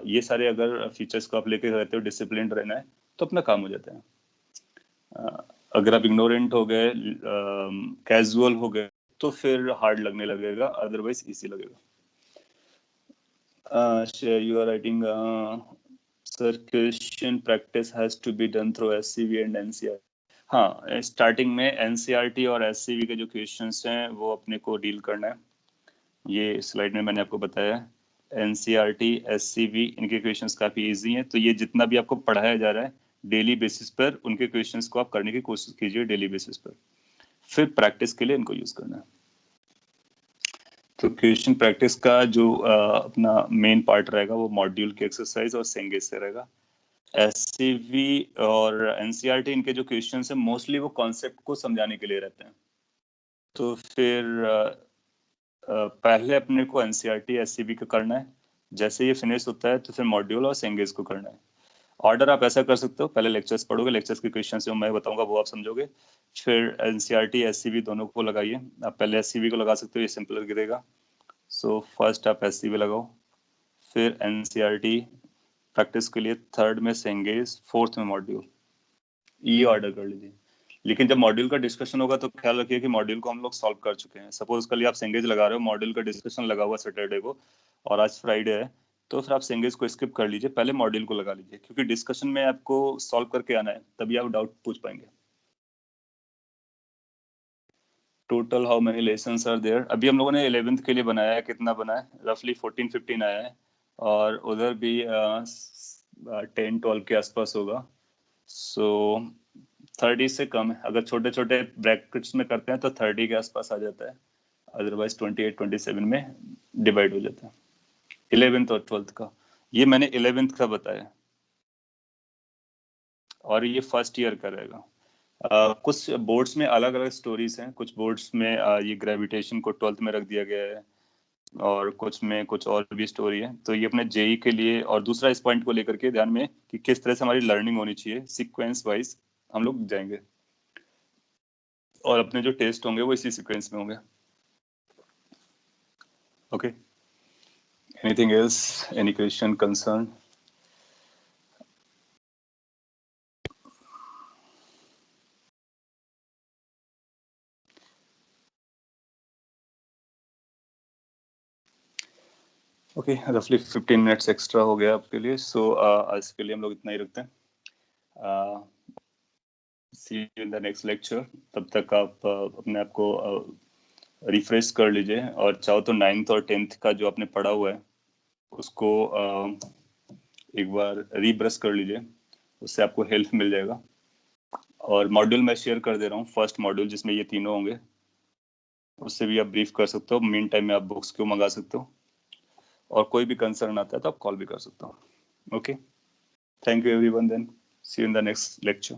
ये सारे अगर फीचर्स को आप लेके रहते हो, डिसिप्लिन रहना है, तो अपना काम हो जाता है। अगर आप इग्नोरेंट हो गए, कैजुअल हो गए, तो फिर हार्ड लगने लगेगा, अदरवाइज इजी लगेगा। You are writing sir, question practice has to be done through SCV and NCR. हाँ, स्टार्टिंग में एनसीईआरटी और एससीवी के जो क्वेश्चंस हैं वो अपने को डील करना है। ये स्लाइड में मैंने आपको बताया है, एनसीईआरटी, एससीवी, इनके क्वेश्चंस काफी इजी हैं। तो ये जितना भी आपको पढ़ाया जा रहा है डेली बेसिस पर, उनके क्वेश्चंस को आप करने की कोशिश कीजिए डेली बेसिस पर, फिर प्रैक्टिस के लिए इनको यूज करना है। तो क्वेश्चन प्रैक्टिस का जो अपना मेन पार्ट रहेगा वो मॉड्यूल के एक्सरसाइज और सेंगेज से रहेगा। एससीवी और एनसीईआरटी, इनके जो क्वेश्चंस हैं मोस्टली वो कॉन्सेप्ट को समझाने के लिए रहते हैं। तो फिर पहले अपने को एनसीईआरटी एससीवी का करना है, जैसे ये फिनिश होता है तो फिर मॉड्यूल और सेंगेज को करना है। ऑर्डर आप ऐसा कर सकते हो, पहले लेक्चर्स पढ़ोगे, लेक्चर्स के क्वेश्चन जो मैं बताऊंगा वो आप समझोगे, फिर एनसीईआरटी एससीवी दोनों को लगाइए। आप पहले एससीवी को लगा सकते हो, ये सिंपलर गिरेगा। सो फर्स्ट आप एससीवी लगाओ, फिर एनसीईआरटी प्रैक्टिस के लिए, थर्ड में सेंगेज, फोर्थ में मॉड्यूल, ये ऑर्डर कर लीजिए। लेकिन जब मॉड्यूल का डिस्कशन होगा तो ख्याल रखिए कि मॉड्यूल को हम लोग सॉल्व कर चुके हैं। सपोज कल आप सेंगेज लगा रहे हो, मॉड्यूल का डिस्कशन लगा हुआ सैटरडे को और आज फ्राइडे है, तो फिर आप सेंगेज को स्किप कर लीजिए, पहले मॉड्यूल को लगा लीजिए, क्योंकि डिस्कशन में आपको सॉल्व करके आना है, तभी आप डाउट पूछ पाएंगे। Total how many lessons are there, अभी हम लोगों ने 11th के लिए बनाया है, कितना बना है, रफली 14-15 आया है, और उधर भी 10-12 के आसपास होगा। सो 30 से कम है। अगर छोटे छोटे ब्रैकेट्स में करते हैं तो 30 के आसपास आ जाता है, अदरवाइज 28-27 में डिवाइड हो जाता है। 11th और 12th का, ये मैंने 11th का बताया, और ये फर्स्ट ईयर का रहेगा। कुछ बोर्ड्स में अलग अलग स्टोरीज हैं, कुछ बोर्ड्स में ये ग्रेविटेशन को 12th में रख दिया गया है, और कुछ में कुछ और भी स्टोरी है। तो ये अपने जेई के लिए, और दूसरा इस पॉइंट को लेकर के ध्यान में कि किस तरह से हमारी लर्निंग होनी चाहिए, सीक्वेंस वाइज हम लोग जाएंगे, और अपने जो टेस्ट होंगे वो इसी सीक्वेंस में होंगे। Okay, anything else, any question, concern? Okay, रफली 15 मिनट्स एक्स्ट्रा हो गया आपके लिए। सो आज के लिए हम लोग इतना ही रखते हैं। See you in the next lecture. तब तक आप अपने आप को रिफ्रेश कर लीजिए, और चाहो तो 9th और 10th का जो आपने पढ़ा हुआ है उसको एक बार रीब्रश कर लीजिए, उससे आपको हेल्प मिल जाएगा। और मॉड्यूल मैं शेयर कर दे रहा हूँ, फर्स्ट मॉड्यूल जिसमें ये तीनों होंगे, उससे भी आप ब्रीफ कर सकते हो। मीन टाइम में आप बुक्स क्यों मंगा सकते हो, और कोई भी कंसर्न आता है तो आप कॉल भी कर सकते हो। Okay, thank you everyone, then see you in the next lecture.